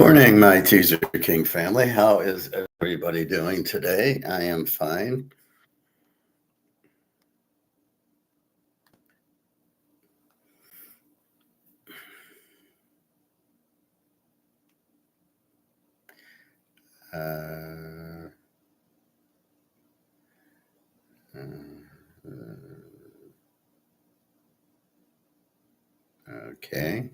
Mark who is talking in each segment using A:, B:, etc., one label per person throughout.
A: Morning, my Teaserking family. How is everybody doing today? I am fine. Okay.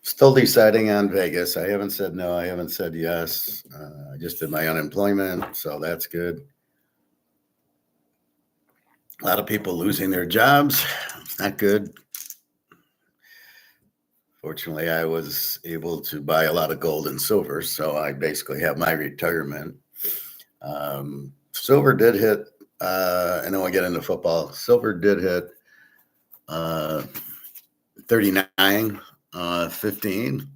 A: Still deciding on Vegas. I haven't said no. I haven't said yes. I just did my unemployment, so that's good. A lot of people losing their jobs. Not good. Fortunately, I was able to buy a lot of gold and silver, so I basically have my retirement. Silver did hit, and then we'll get into football. Silver did hit 39, 15.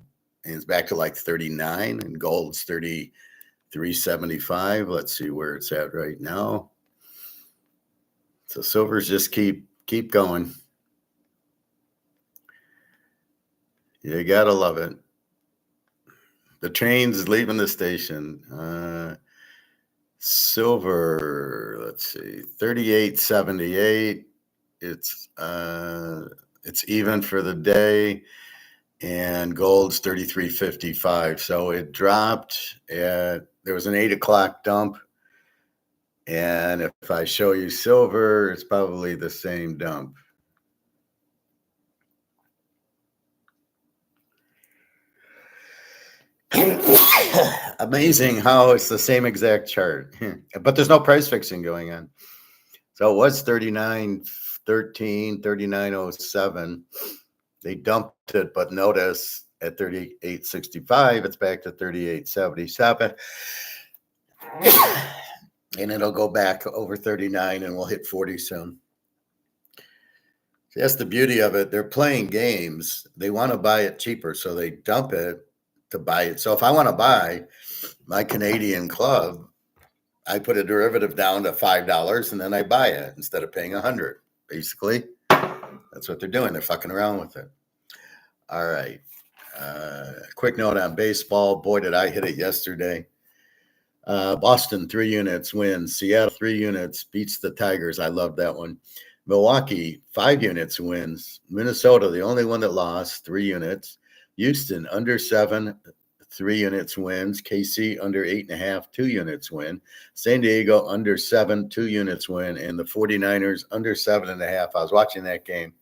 A: And it's back to like 39, and gold's 33.75. Let's see where it's at right now. So silvers just keep going. You gotta love it. The train's leaving the station. Silver, let's see, 38.78. It's even for the day, and gold's 33.55. So it dropped. There was an 8 o'clock dump, and if I show you silver, it's probably the same dump. Amazing how it's the same exact chart, but there's no price fixing going on. So it was 39.13, 39.07. They dumped it, but notice at 38.65, it's back to 38.77. And it'll go back over 39, and we'll hit 40 soon. That's the beauty of it. They're playing games. They want to buy it cheaper, so they dump it to buy it. So if I want to buy my Canadian club, I put a derivative down to $5, and then I buy it instead of paying $100. Basically, that's what they're doing. They're fucking around with it. All right. Quick note on baseball. Boy, did I hit it yesterday. Boston, 3 units wins. Seattle, 3 units beats the Tigers. I love that one. Milwaukee, 5 units wins. Minnesota, the only one that lost, 3 units. Houston, under 7, 3 units wins. KC, under 8.5, 2 units win. San Diego, under 7, 2 units win. And the 49ers, under 7.5. I was watching that game,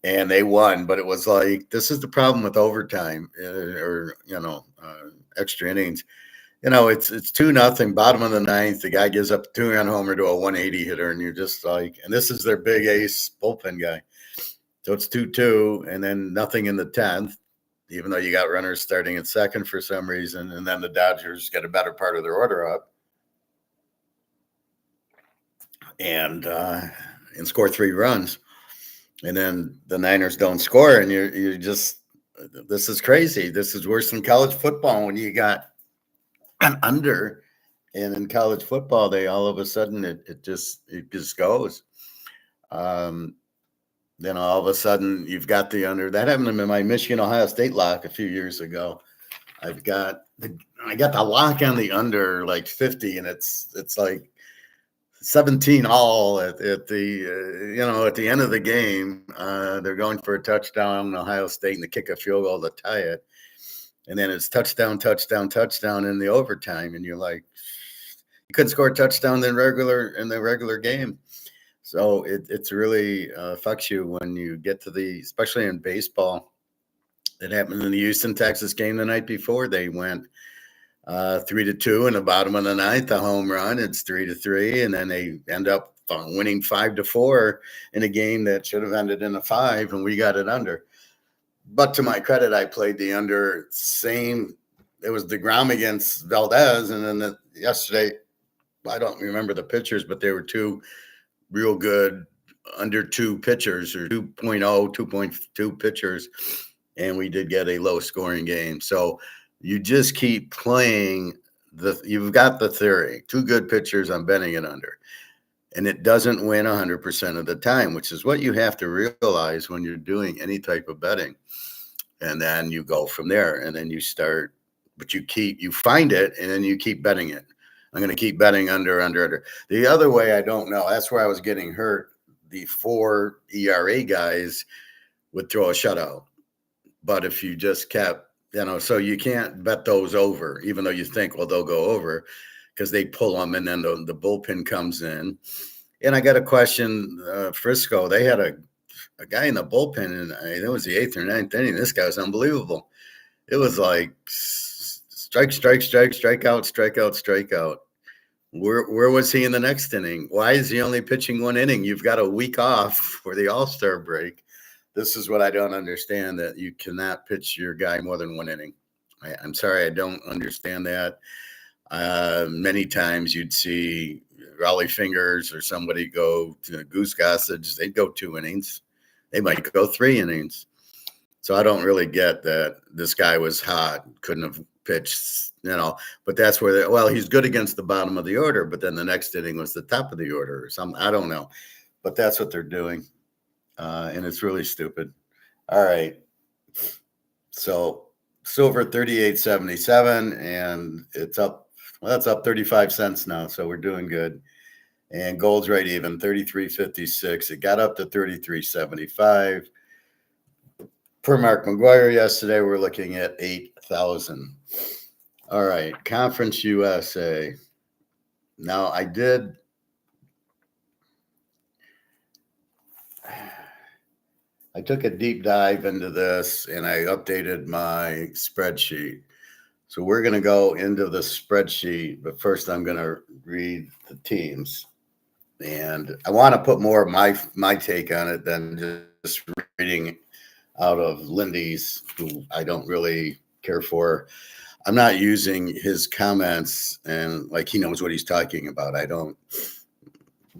A: and they won, but it was like, this is the problem with overtime or extra innings. It's 2-0, bottom of the ninth. The guy gives up a 2-run homer to a 180 hitter, and you're just like, and this is their big ace bullpen guy. So it's 2-2, and then nothing in the 10th, even though you got runners starting at second for some reason, and then the Dodgers get a better part of their order up and score 3 runs. And then the Niners don't score, and you're just, this is crazy. This is worse than college football when you got an under, and in college football, they all of a sudden it just goes. Then all of a sudden you've got the under. That happened in my Michigan Ohio State lock a few years ago. I got the lock on the under like 50, and it's like 17 all at the end of the game. They're going for a touchdown, Ohio State, and they kick a field goal to tie it. And then it's touchdown in the overtime. And you're like, you couldn't score a touchdown in the regular game. So it's really fucks you when you get to especially in baseball. It happened in the Houston, Texas game the night before. They went 3-2 in the bottom of the ninth, a home run. It's 3-3. And then they end up winning 5-4 in a game that should have ended in a 5, and we got it under. But to my credit, I played the under. It was DeGrom against Valdez, and then yesterday, I don't remember the pitchers, but they were 2 real good under 2 pitchers, or 2.0, 2.2 pitchers, and we did get a low-scoring game. So you just keep playing. You've got the theory. 2 good pitchers, I'm betting it under. and it doesn't win 100% of the time, which is what you have to realize when you're doing any type of betting. And then you go from there, and then you start, but you find it, and then you keep betting it. I'm going to keep betting under. The other way, I don't know. That's where I was getting hurt. The 4 ERA guys would throw a shutout. But if you just kept, so you can't bet those over, even though you think, well, they'll go over, because they pull them, and then the bullpen comes in. And I got a question, Frisco. They had a guy in the bullpen, and it was the 8th or 9th inning. This guy was unbelievable. It was like strikeout. Where was he in the next inning? Why is he only pitching 1 inning? You've got a week off for the All-Star break. This is what I don't understand, that you cannot pitch your guy more than 1 inning. I'm sorry, I don't understand that. Many times you'd see Raleigh Fingers or somebody go to Goose Gossage. They'd go 2 innings. They might go 3 innings. So I don't really get that this guy was hot, couldn't have pitched, but that's where, he's good against the bottom of the order, but then the next inning was the top of the order or something. I don't know, but that's what they're doing. And it's really stupid. All right. So silver 38.77, and it's up. Well, that's up 35 cents now. So we're doing good. And gold's right even, 33.56. It got up to 33.75. Per Mark McGuire yesterday, we're looking at 8,000. All right, Conference USA. Now I took a deep dive into this, and I updated my spreadsheet. So we're going to go into the spreadsheet, but first I'm going to read the teams. And I want to put more of my take on it than just reading out of Lindy's, who I don't really care for. I'm not using his comments and like he knows what he's talking about. I don't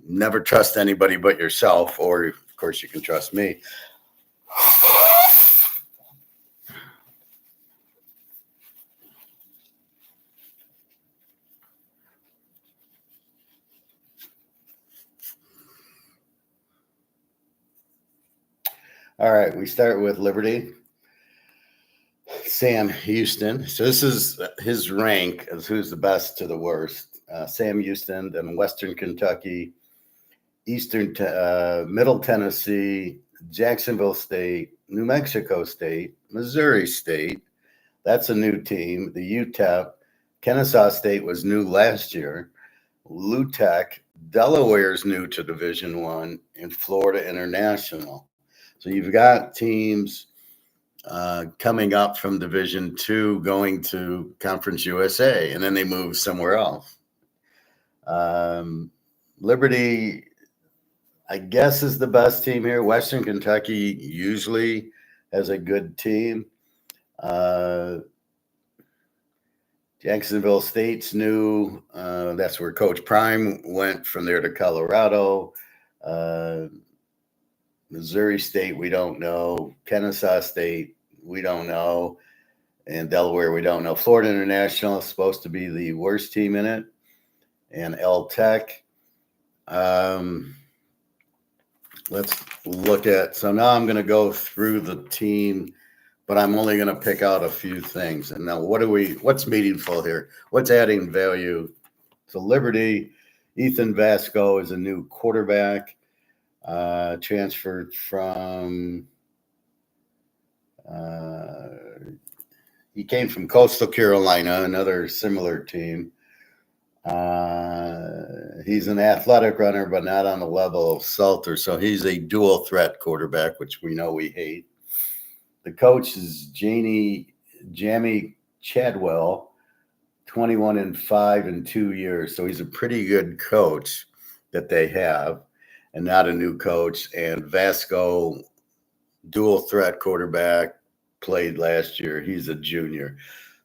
A: never trust anybody but yourself, or of course you can trust me. All right, we start with Liberty. Sam Houston. So this is his rank as who's the best to the worst. Sam Houston, then Western Kentucky, Middle Tennessee, Jacksonville State, New Mexico State, Missouri State. That's a new team. The UTEP, Kennesaw State was new last year. LUTEC, Delaware's new to Division I, and Florida International. So you've got teams coming up from Division II going to Conference USA, and then they move somewhere else. Liberty, I guess, is the best team here. Western Kentucky usually has a good team. Jacksonville State's new. That's where Coach Prime went from there to Colorado. Missouri State, we don't know. Kennesaw State, we don't know. And Delaware, we don't know. Florida International is supposed to be the worst team in it. And Tech. Let's look at, so now I'm going to go through the team, but I'm only going to pick out a few things. And now what's meaningful here? What's adding value to Liberty? Ethan Vasco is a new quarterback, transferred from, he came from Coastal Carolina, another similar team. He's an athletic runner, but not on the level of Salter. So he's a dual threat quarterback, which we know we hate. The coach is Jamie Chadwell, 21-5 in 2 years. So he's a pretty good coach that they have, and not a new coach. And Vasco, dual threat quarterback, played last year. He's a junior.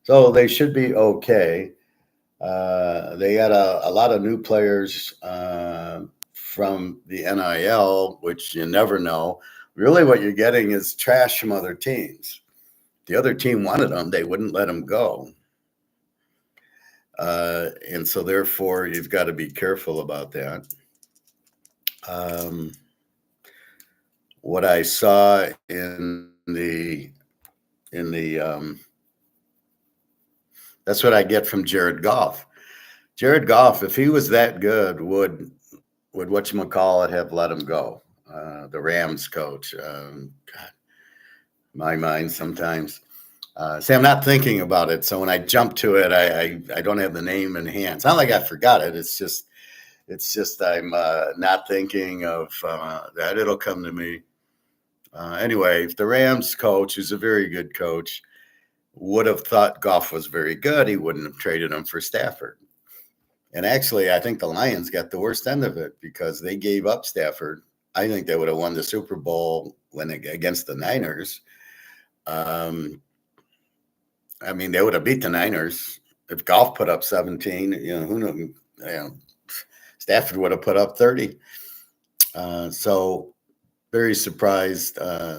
A: So they should be okay. They had a lot of new players from the NIL, which you never know. Really what you're getting is trash from other teams. The other team wanted them. They wouldn't let them go. And so therefore, you've got to be careful about that. um, what I saw in the that's what I get from Jared Goff. Jared Goff, if he was that good, would whatchamacallit have let him go? The Rams coach. God, my mind sometimes. See, I'm not thinking about it, so when I jump to it, I don't have the name in hand. It's not like I forgot it. It's just I'm not thinking of that. It'll come to me. Anyway, if the Rams coach, who's a very good coach, would have thought Goff was very good, he wouldn't have traded him for Stafford. And actually, I think the Lions got the worst end of it because they gave up Stafford. I think they would have won the Super Bowl against the Niners. I mean, they would have beat the Niners if Goff put up 17. Who knew? Stafford would have put up 30. So very surprised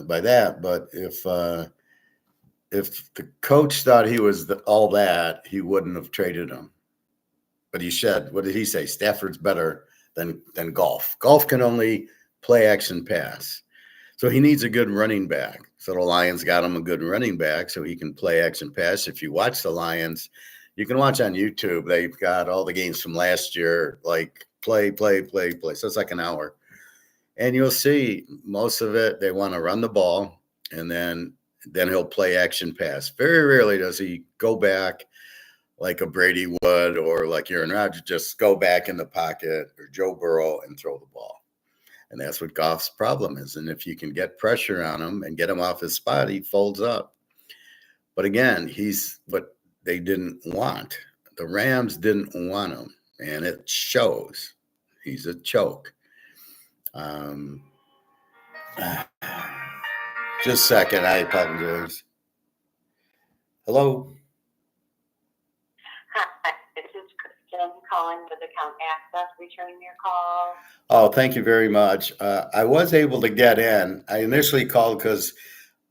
A: by that. But if the coach thought he was all that, he wouldn't have traded him. But he said, what did he say? Stafford's better than Goff. Goff can only play action pass. So he needs a good running back. So the Lions got him a good running back so he can play action pass. If you watch the Lions, you can watch on YouTube. They've got all the games from last year, like play. So it's like an hour. And you'll see most of it, they want to run the ball, and then he'll play action pass. Very rarely does he go back like a Brady would or like Aaron Rodgers, just go back in the pocket, or Joe Burrow and throw the ball. And that's what Goff's problem is. And if you can get pressure on him and get him off his spot, he folds up. But again, he's what they didn't want. The Rams didn't want him, and it shows. He's a choke. Just a second. I apologize. Hello.
B: Hi, this is Kristen calling with Account Access, returning your call.
A: Oh, thank you very much. I was able to get in. I initially called because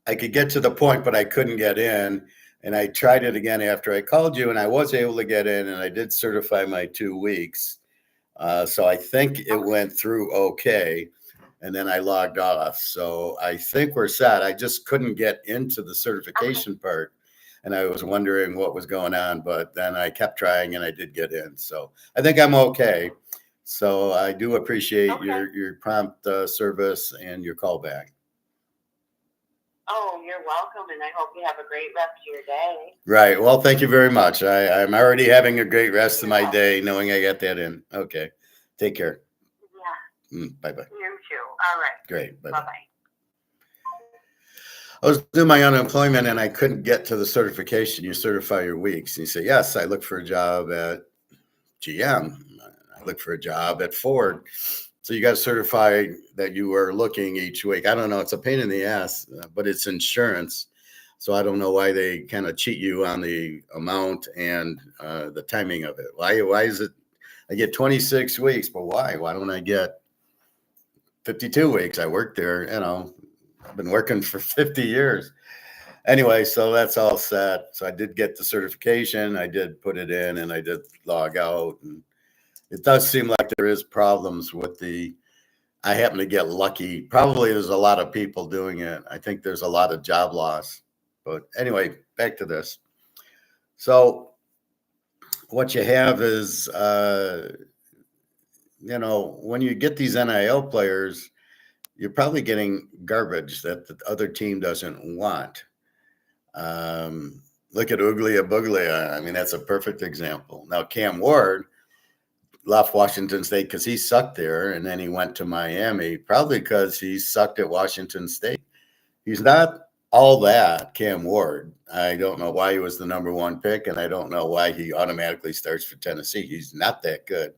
A: I could get to the point, but I couldn't get in. And I tried it again after I called you, and I was able to get in, and I did certify my 2 weeks. So I think it went through okay. And then I logged off. So I think we're set. I just couldn't get into the certification part. And I was wondering what was going on, but then I kept trying and I did get in. So I think I'm okay. So I do appreciate your prompt service and your call back.
B: Oh, you're welcome. And I hope you have a great rest of your day.
A: Right. Well, thank you very much. I'm already having a great rest of my day knowing I got that in. Okay. Take care.
B: Yeah.
A: Bye-bye.
B: You too. All right.
A: Great. Bye-bye.
B: Bye-bye.
A: I was doing my unemployment and I couldn't get to the certification. You certify your weeks. And you say, yes, I look for a job at GM. I look for a job at Ford. So you got to certify that you are looking each week. I don't know. It's a pain in the ass, but it's insurance. So I don't know why they kind of cheat you on the amount and the timing of it. Why is it? I get 26 weeks, but why? Why don't I get 52 weeks? I worked there, I've been working for 50 years. Anyway, so that's all set. So I did get the certification. I did put it in and I did log out. And it does seem like there is problems with I happen to get lucky. Probably there's a lot of people doing it. I think there's a lot of job loss. But anyway, back to this. So what you have is, when you get these NIL players, you're probably getting garbage that the other team doesn't want. Look at Uglia Buglia. I mean, that's a perfect example. Now, Cam Ward left Washington State because he sucked there, and then he went to Miami, probably because he sucked at Washington State. He's not all that, Cam Ward. I don't know why he was the number 1 pick, and I don't know why he automatically starts for Tennessee. He's not that good.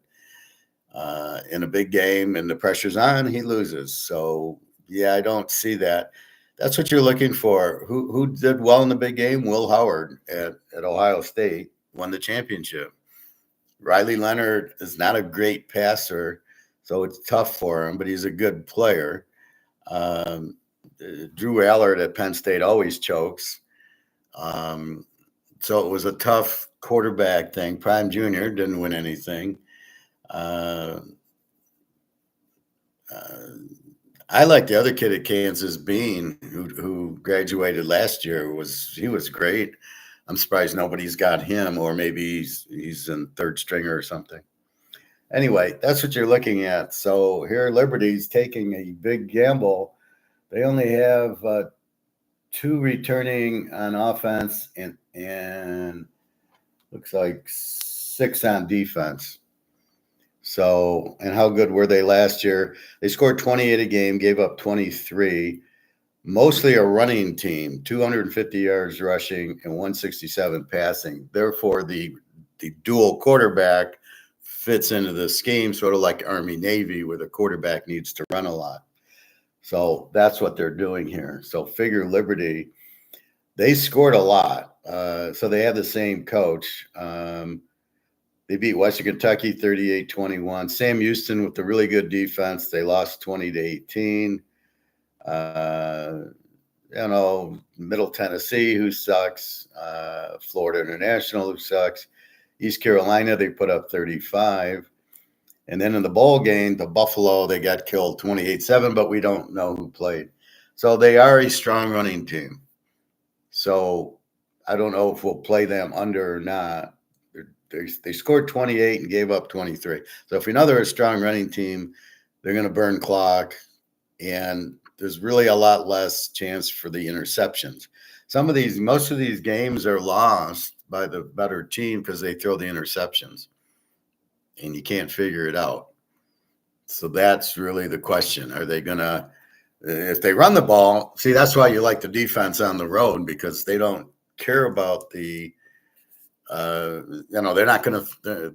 A: In a big game and the pressure's on, he loses. So, yeah, I don't see that. That's what you're looking for. Who did well in the big game? Will Howard at Ohio State won the championship. Riley Leonard is not a great passer, so it's tough for him, but he's a good player. Drew Allard at Penn State always chokes. So it was a tough quarterback thing. Prime Jr. didn't win anything. I like the other kid at Kansas, Bean, who graduated last year. He was great. I'm surprised nobody's got him, or maybe he's in third stringer or something. Anyway, that's what you're looking at. So here, Liberty's taking a big gamble. They only have 2 returning on offense and looks like 6 on defense. So, and how good were they last year? They scored 28 a game, gave up 23. Mostly a running team, 250 yards rushing and 167 passing. Therefore, the dual quarterback fits into the scheme, sort of like Army Navy, where the quarterback needs to run a lot. So that's what they're doing here. So figure Liberty, they scored a lot. So they have the same coach. They beat Western Kentucky 38-21. Sam Houston with the really good defense. They lost 20-18. Middle Tennessee, who sucks. Florida International, who sucks. East Carolina, they put up 35. And then in the bowl game, the Buffalo, they got killed 28-7, but we don't know who played. So they are a strong running team. So I don't know if we'll play them under or not. They scored 28 and gave up 23. So if we know they're a strong running team, they're going to burn clock, and there's really a lot less chance for the interceptions. Most of these games are lost by the better team because they throw the interceptions, and you can't figure it out. So that's really the question. Are they going to, if they run the ball, see, that's why you like the defense on the road, because they don't care about the, they're not going to,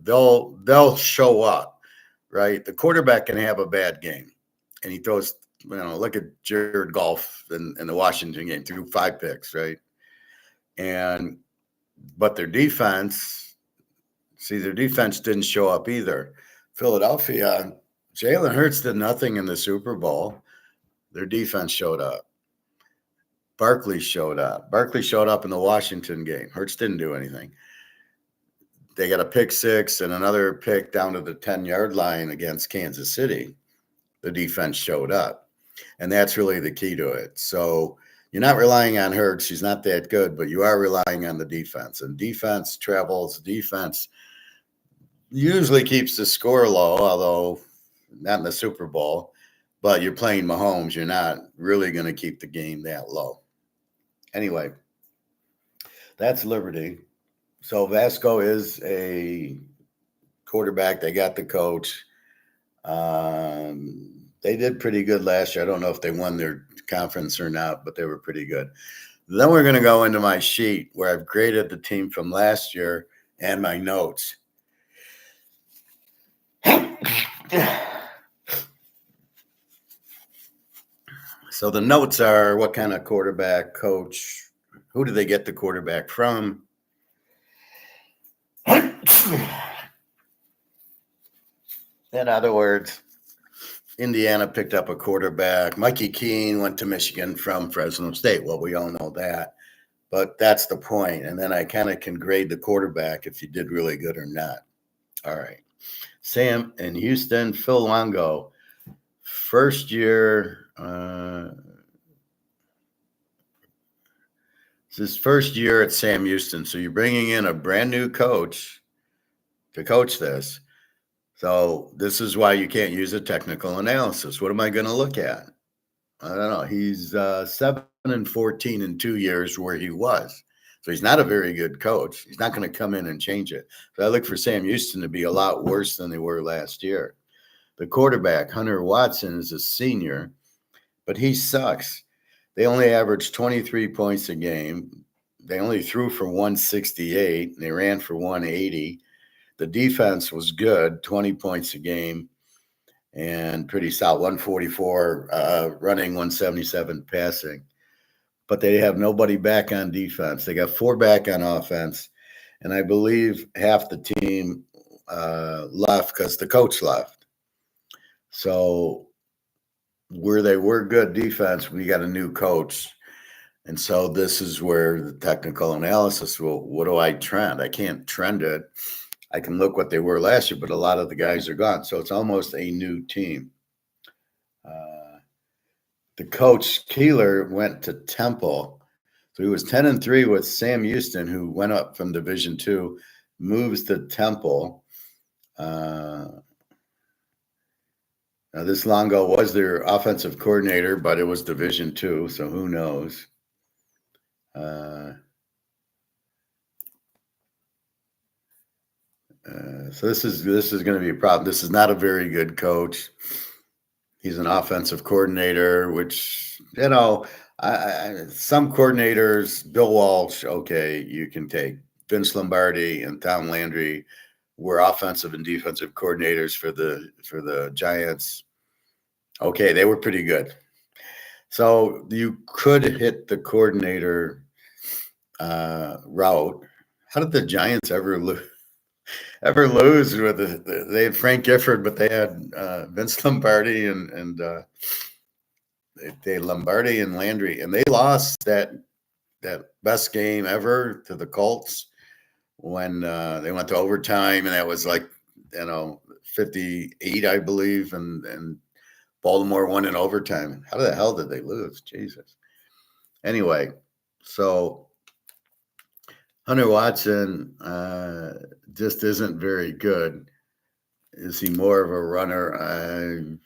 A: they'll show up, right? The quarterback can have a bad game, and he throws, look at Jared Goff in the Washington game, threw 5 picks, right? But their defense didn't show up either. Philadelphia, Jalen Hurts did nothing in the Super Bowl. Their defense showed up. Barkley showed up. Barkley showed up in the Washington game. Hurts didn't do anything. They got a pick 6 and another pick down to the 10-yard line against Kansas City. The defense showed up. And that's really the key to it. So you're not relying on Hurts. He's not that good, but you are relying on the defense. And defense travels. Defense usually keeps the score low, although not in the Super Bowl. But you're playing Mahomes. You're not really going to keep the game that low. Anyway, that's Liberty. So Vasco is a quarterback. They got the coach. They did pretty good last year. I don't know if they won their conference or not, but they were pretty good. Then we're going to go into my sheet where I've graded the team from last year and my notes. So the notes are what kind of quarterback, coach, who do they get the quarterback from? In other words, Indiana picked up a quarterback. Mikey Keene went to Michigan from Fresno State. Well, we all know that. But that's the point. And then I kind of can grade the quarterback if you did really good or not. All right. Sam in Houston, Phil Longo. First year, it's his first year at Sam Houston. So you're bringing in a brand new coach to coach this. So this is why you can't use a technical analysis. What am I going to look at? I don't know. He's 7-14 in 2 years where he was. So he's not a very good coach. He's not going to come in and change it. So I look for Sam Houston to be a lot worse than they were last year. The quarterback, Hunter Watson, is a senior, but he sucks. They only averaged 23 points a game. They only threw for 168. And they ran for 180. The defense was good, 20 points a game, and pretty solid, 144 running, 177 passing. But they have nobody back on defense. They got 4 back on offense, and I believe half the team left because the coach left. So where they were good defense, we got a new coach. And so this is where the technical analysis what do I trend? I can't trend it. I can look what they were last year, but a lot of the guys are gone. So it's almost a new team. the coach Keeler went to Temple. So he was 10-3 with Sam Houston, who went up from Division II, moves to Temple. Now this Longo was their offensive coordinator, but it was Division II, so who knows? So this is going to be a problem. This is not a very good coach. He's an offensive coordinator, which, you know, some coordinators, Bill Walsh, okay, you can take. Vince Lombardi and Tom Landry were offensive and defensive coordinators for the Giants. Okay, they were pretty good. So you could hit the coordinator route. How did the Giants ever lose with they had Frank Gifford, but they had Vince Lombardi and they Lombardi and Landry, and they lost that best game ever to the Colts when they went to overtime, and that was like 58, I believe, and Baltimore won in overtime. How the hell did they lose? Jesus. Anyway, so Hunter Watson just isn't very good. Is he more of a runner?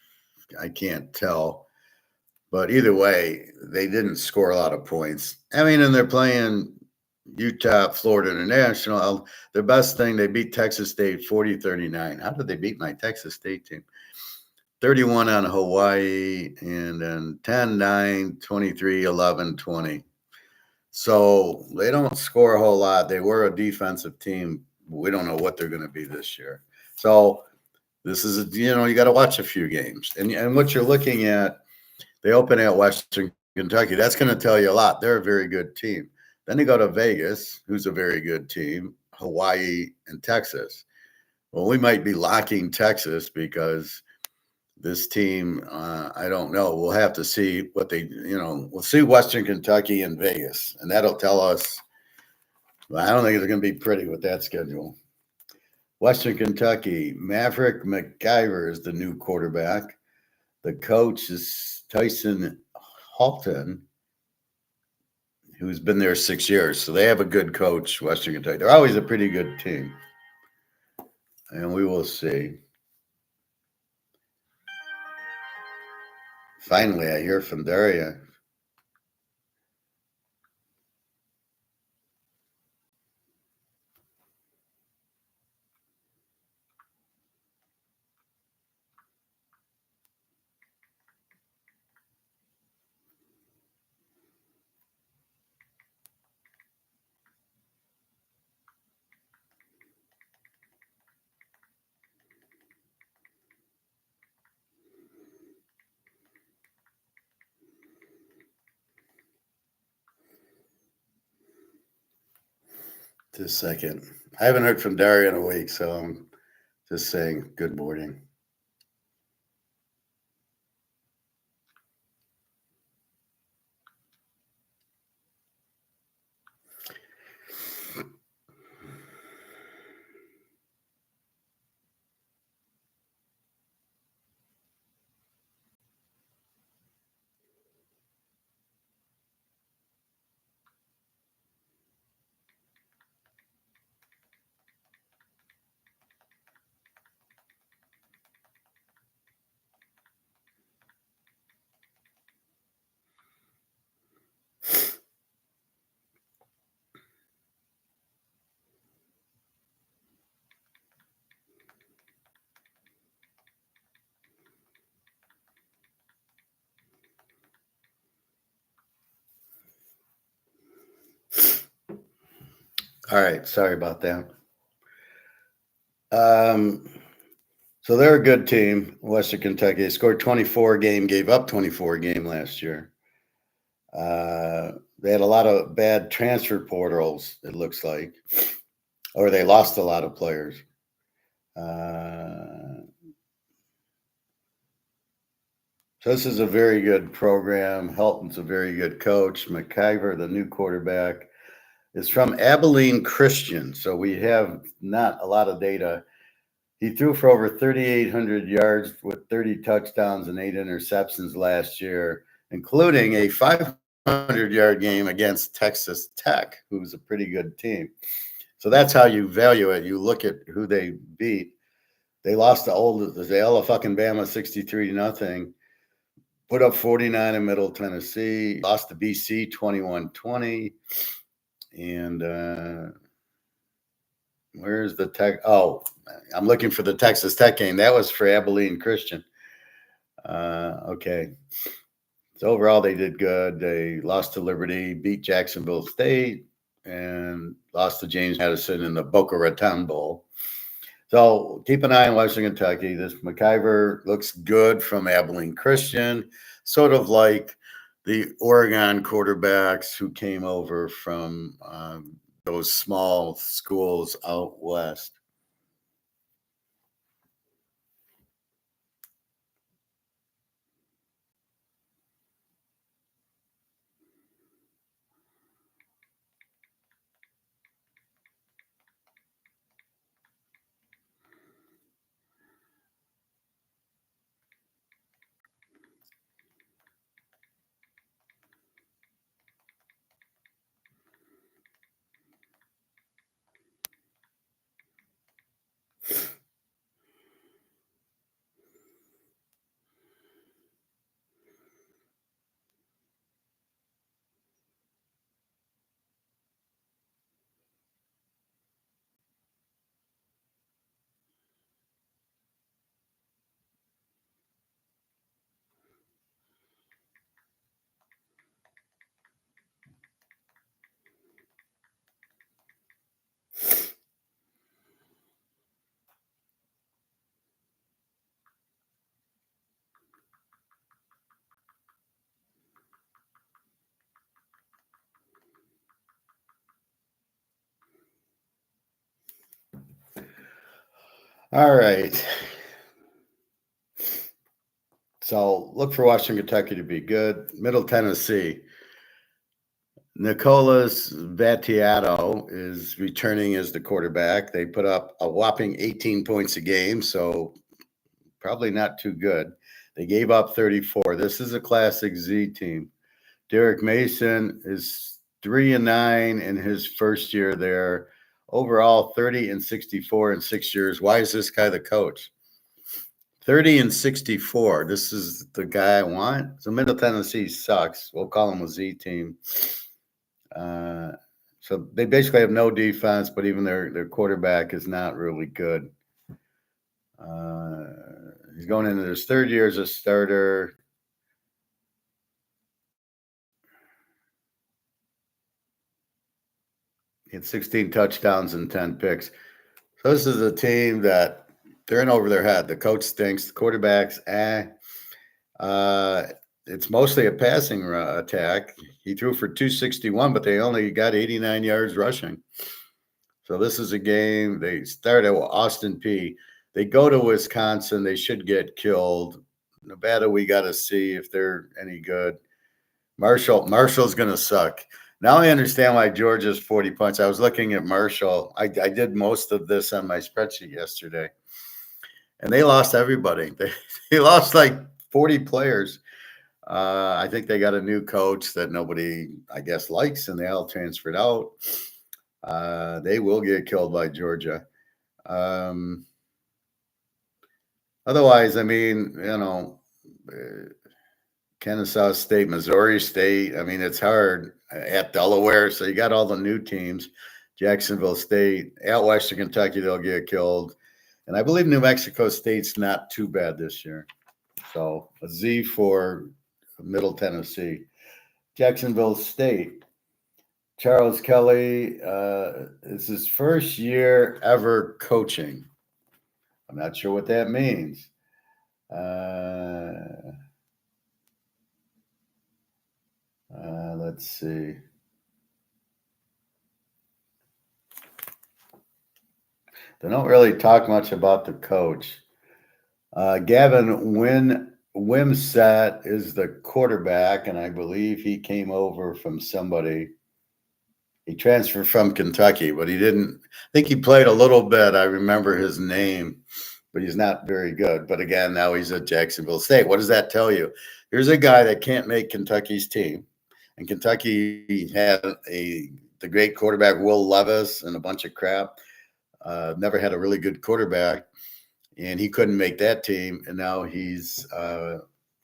A: I can't tell. But either way, they didn't score a lot of points. I mean, and they're playing Utah, Florida International. Their best thing, they beat Texas State 40-39. How did they beat my Texas State team? 31 on Hawaii, and then 10-9, 23-11, 20. So they don't score a whole lot. They were a defensive team. We don't know what they're going to be this year. So this is, you got to watch a few games. And what you're looking at, they open at Western Kentucky. That's going to tell you a lot. They're a very good team. Then they go to Vegas, who's a very good team, Hawaii, and Texas. Well, we might be locking Texas because this team, I don't know. We'll have to see what we'll see Western Kentucky and Vegas, and that'll tell us. Well, I don't think it's going to be pretty with that schedule. Western Kentucky, Maverick McIver is the new quarterback. The coach is Tyson Halton, who's been there 6 years. So they have a good coach, Western Kentucky. They're always a pretty good team. And we will see. Finally, I hear from Daria. Just a second. I haven't heard from Daria in a week, so I'm just saying good morning. All right, sorry about that. So they're a good team, Western Kentucky. They scored 24 a game, gave up 24 a game last year. They had a lot of bad transfer portals, it looks like, or they lost a lot of players. So this is a very good program. Helton's a very good coach. McIver, the new quarterback, is from Abilene Christian. So we have not a lot of data. He threw for over 3,800 yards with 30 touchdowns and 8 interceptions last year. including a 500-yard game against Texas Tech, who's a pretty good team. So that's how you value it. You look at who they beat. They lost to Alabama 63-0. Put up 49 in Middle Tennessee. Lost to BC 21-20. And where's the Tech? Oh, I'm looking for the Texas Tech game. That was for Abilene Christian. Okay. So overall, they did good. They lost to Liberty, beat Jacksonville State, and lost to James Madison in the Boca Raton Bowl. So keep an eye on Western Kentucky. This McIver looks good from Abilene Christian, sort of like the Oregon quarterbacks who came over from those small schools out west. All right. So look for Western Kentucky to be good. Middle Tennessee. Nicolas Vattiato is returning as the quarterback. They put up a whopping 18 points a game, so probably not too good. They gave up 34. This is a classic Z team. Derek Mason is 3-9 in his first year there. Overall, 30-64 in 6 years. Why is this guy the coach? 30-64. This is the guy I want. So Middle Tennessee sucks. We'll call them a Z team. So they basically have no defense, but even their quarterback is not really good. He's going into his third year as a starter. He had 16 touchdowns and 10 picks. So this is a team that they're in over their head. The coach stinks. The quarterback's it's mostly a passing attack. He threw for 261, but they only got 89 yards rushing. So this is a game. They start at Austin Peay. They go to Wisconsin. They should get killed. Nevada, we got to see if they're any good. Marshall's going to suck. Now I understand why Georgia's 40 points. I was looking at Marshall. I did most of this on my spreadsheet yesterday. And they lost everybody. They lost like 40 players. I think they got a new coach that nobody, I guess, likes, and they all transferred out. They will get killed by Georgia. Otherwise, I mean, Kennesaw State, Missouri State. I mean, it's hard at Delaware. So you got all the new teams. Jacksonville State, at Western Kentucky, they'll get killed. And I believe New Mexico State's not too bad this year. So a Z for Middle Tennessee. Jacksonville State. Charles Kelly is his first year ever coaching. I'm not sure what that means. Let's see. They don't really talk much about the coach. Gavin Wimsatt is the quarterback, and I believe he came over from somebody. He transferred from Kentucky, but he didn't. I think he played a little bit. I remember his name. but he's not very good. But again, now he's at Jacksonville State. What does that tell you? Here's a guy that can't make Kentucky's team, and Kentucky had the great quarterback Will Levis and a bunch of crap. Never had a really good quarterback, and he couldn't make that team, and now he's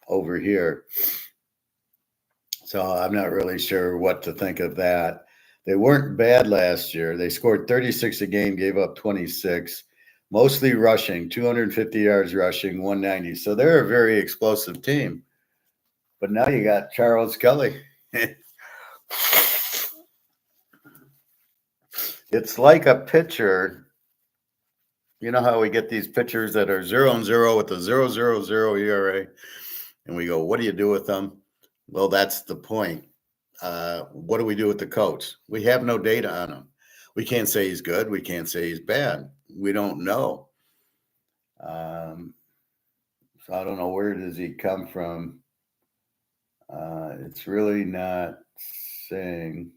A: over here. So I'm not really sure what to think of that. They weren't bad last year. They scored 36 a game, gave up 26, mostly rushing, 250 yards rushing, 190. So they're a very explosive team. But now you got Charles Kelly. It's like a pitcher. You know how we get these pitchers that are 0-0 with a 0.00 ERA, and we go, what do you do with them? Well, that's the point. What do we do with the coach? We have no data on him. We can't say he's good. We can't say he's bad. We don't know. So I don't know, where does he come from? It's really not saying.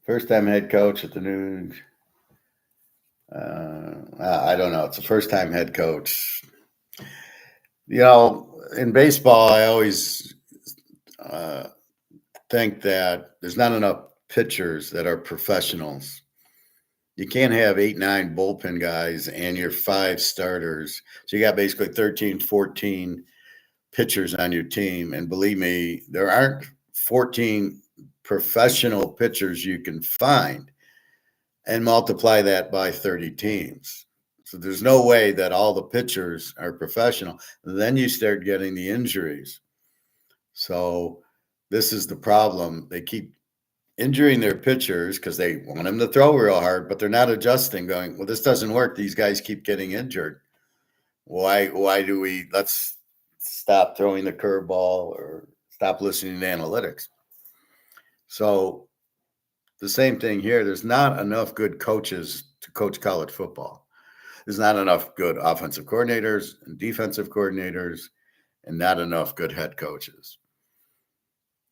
A: First-time head coach at the new. I don't know. It's a first-time head coach. You know, in baseball, I always think that there's not enough pitchers that are professionals. You can't have 8, 9 bullpen guys and your 5 starters. So you got basically 13, 14 pitchers on your team. And believe me, there aren't 14 professional pitchers you can find, and multiply that by 30 teams. So there's no way that all the pitchers are professional. Then you start getting the injuries. So this is the problem. They keep injuring their pitchers because they want them to throw real hard, but they're not adjusting, going, well, this doesn't work. These guys keep getting injured. Why do we, let's stop throwing the curveball or stop listening to analytics. So the same thing here. There's not enough good coaches to coach college football. There's not enough good offensive coordinators and defensive coordinators, and not enough good head coaches.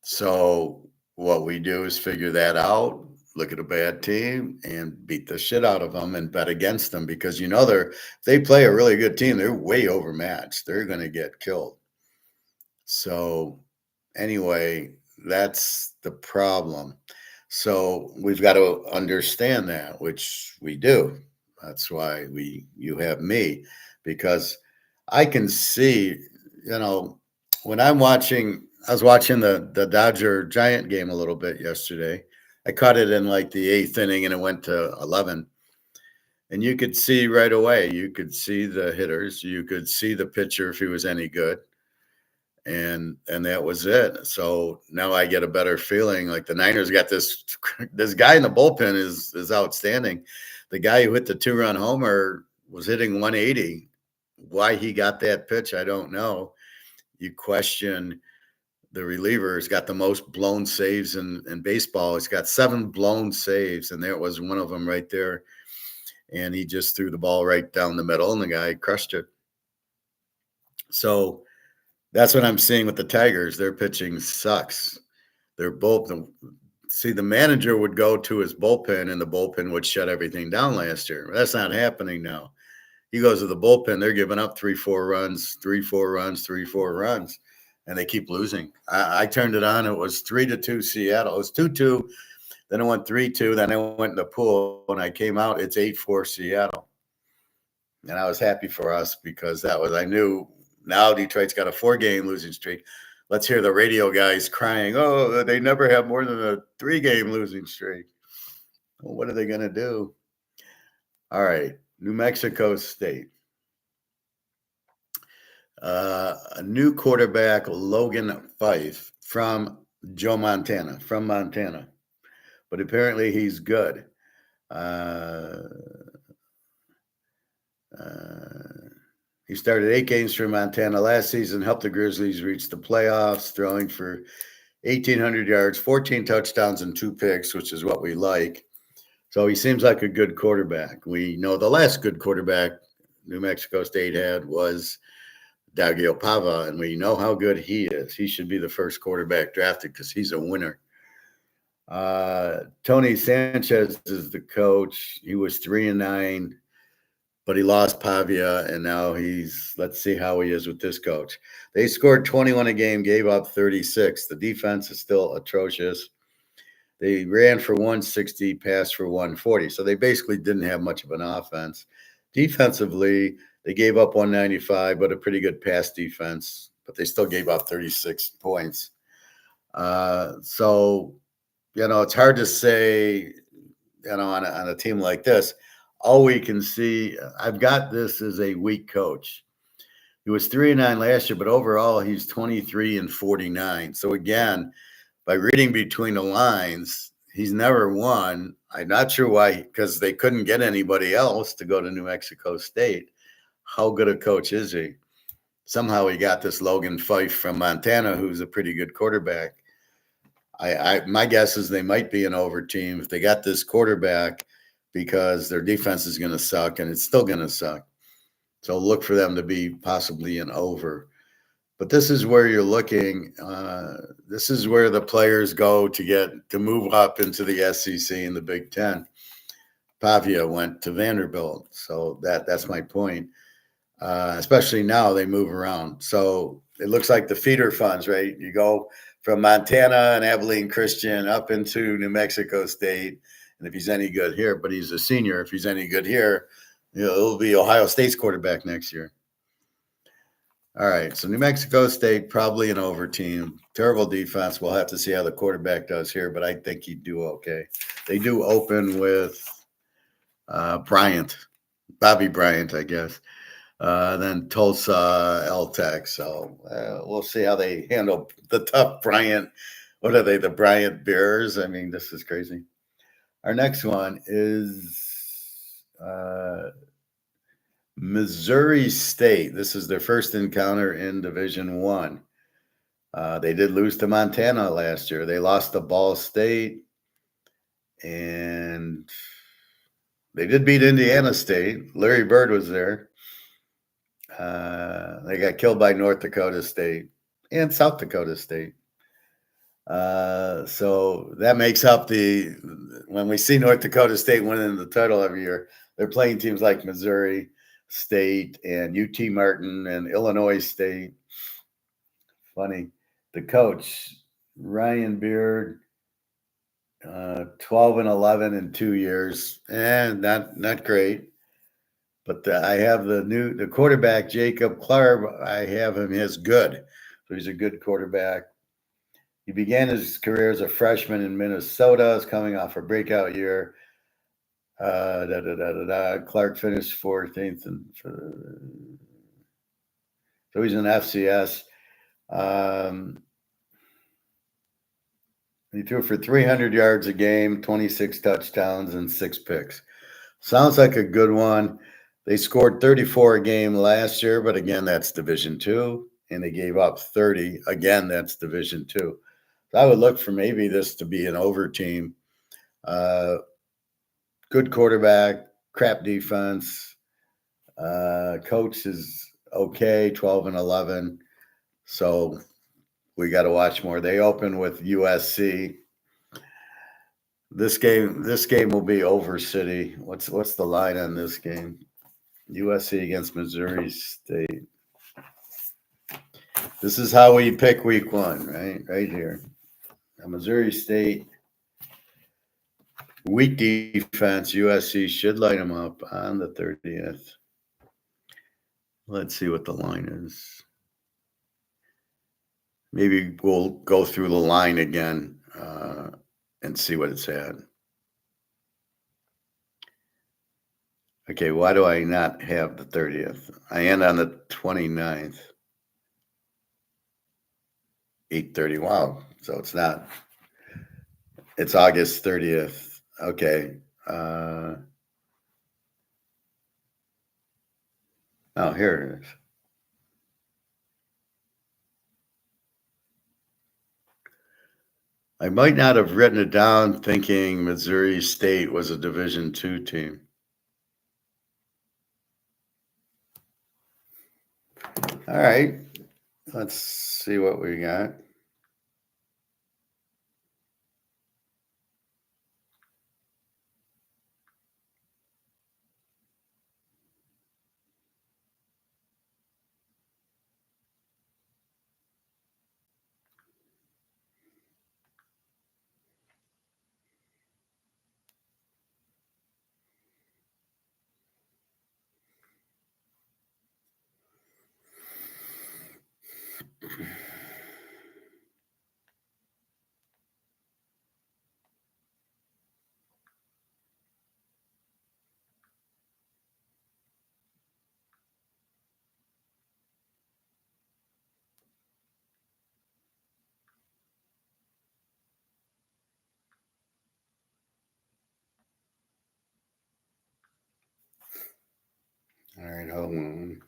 A: So what we do is figure that out, look at a bad team and beat the shit out of them and bet against them, because you know if they play a really good team, they're way overmatched. They're going to get killed. So anyway, that's the problem. So we've got to understand that, which we do. That's why you have me, because I can see, you know, when I was watching the Dodger Giant game a little bit yesterday. I caught it in like the 8th inning and it went to 11. And you could see right away, you could see the hitters, you could see the pitcher if he was any good. And that was it. So now I get a better feeling. Like the Niners got this guy in the bullpen is outstanding. The guy who hit the 2-run homer was hitting 180. Why he got that pitch, I don't know. You question the reliever. He's got the most blown saves in baseball. He's got 7 blown saves, and there was one of them right there. And he just threw the ball right down the middle, and the guy crushed it. So that's what I'm seeing with the Tigers. Their pitching sucks. They're both. See, the manager would go to his bullpen, and the bullpen would shut everything down last year. That's not happening now. He goes to the bullpen. They're giving up 3-4 runs, 3-4 runs, 3-4 runs, and they keep losing. I turned it on. It was 3-2 Seattle. It was 2-2. Then it went 3-2. Then I went in the pool. When I came out, it's 8-4 Seattle. And I was happy for us, because I knew now Detroit's got a 4-game losing streak. Let's hear the radio guys crying, oh, they never have more than a 3-game losing streak. Well, what are they going to do? All right, New Mexico State. A new quarterback, Logan Fife, from Montana. But apparently he's good. He started 8 games for Montana last season, helped the Grizzlies reach the playoffs, throwing for 1,800 yards, 14 touchdowns, and 2 picks, which is what we like. So he seems like a good quarterback. We know the last good quarterback New Mexico State had was Dagiopava, and we know how good he is. He should be the first quarterback drafted because he's a winner. Tony Sanchez is the coach. He was 3-9, but he lost Pavia, and now let's see how he is with this coach. They scored 21 a game, gave up 36. The defense is still atrocious. They ran for 160, passed for 140. So they basically didn't have much of an offense. Defensively, they gave up 195, but a pretty good pass defense, but they still gave up 36 points. So, it's hard to say, on a team like this. All we can see, I've got this as a weak coach. He was 3-9 last year, but overall he's 23-49. So again, by reading between the lines, he's never won. I'm not sure why, because they couldn't get anybody else to go to New Mexico State. How good a coach is he? Somehow he got this Logan Fife from Montana, who's a pretty good quarterback. My guess is they might be an over team if they got this quarterback, because their defense is going to suck, and it's still going to suck. So look for them to be possibly an over. But this is where you're looking. This is where the players go to move up into the SEC and the Big Ten. Pavia went to Vanderbilt, so that's my point. Especially now they move around. So it looks like the feeder funds, right? You go from Montana and Abilene Christian up into New Mexico State. And if he's any good here, but he's a senior, if he's any good here, it'll be Ohio State's quarterback next year. All right, so New Mexico State, probably an over team. Terrible defense. We'll have to see how the quarterback does here, but I think he'd do okay. They do open with Bobby Bryant, I guess. Then Tulsa, L-Tech. So we'll see how they handle the tough Bryant. What are they, the Bryant Bears? I mean, this is crazy. Our next one is Missouri State. This is their first encounter in Division I. They did lose to Montana last year. They lost to Ball State, and they did beat Indiana State. Larry Bird was there. They got killed by North Dakota State and South Dakota State. So that makes up when we see North Dakota State winning the title every year, they're playing teams like Missouri State and UT Martin and Illinois State. Funny. The coach, Ryan Beard, 12-11 in 2 years, and not great. But I have the quarterback, Jacob Clark. I have him as good. So he's a good quarterback. He began his career as a freshman in Minnesota. Is coming off a breakout year. Clark finished 14th, so he's an FCS. He threw for 300 yards a game, 26 touchdowns, and 6 picks. Sounds like a good one. They scored 34 a game last year, but again, that's Division II, and they gave up 30. Again, that's Division II. So I would look for maybe this to be an over team. Good quarterback, crap defense. Coach is okay, 12-11. So we got to watch more. They open with USC. This game will be over City. What's the line on this game? USC against Missouri State. This is how we pick week 1, right? Right here. Missouri State. Weak defense. USC should light them up on the 30th. Let's see what the line is. Maybe we'll go through the line again and see what it's at. Okay, why do I not have the 30th? I end on the 29th. 8:30. Wow. So it's not. It's August 30th. Okay. Oh, here it is. I might not have written it down thinking Missouri State was a Division II team. All right. Let's see what we got. All right, hold on.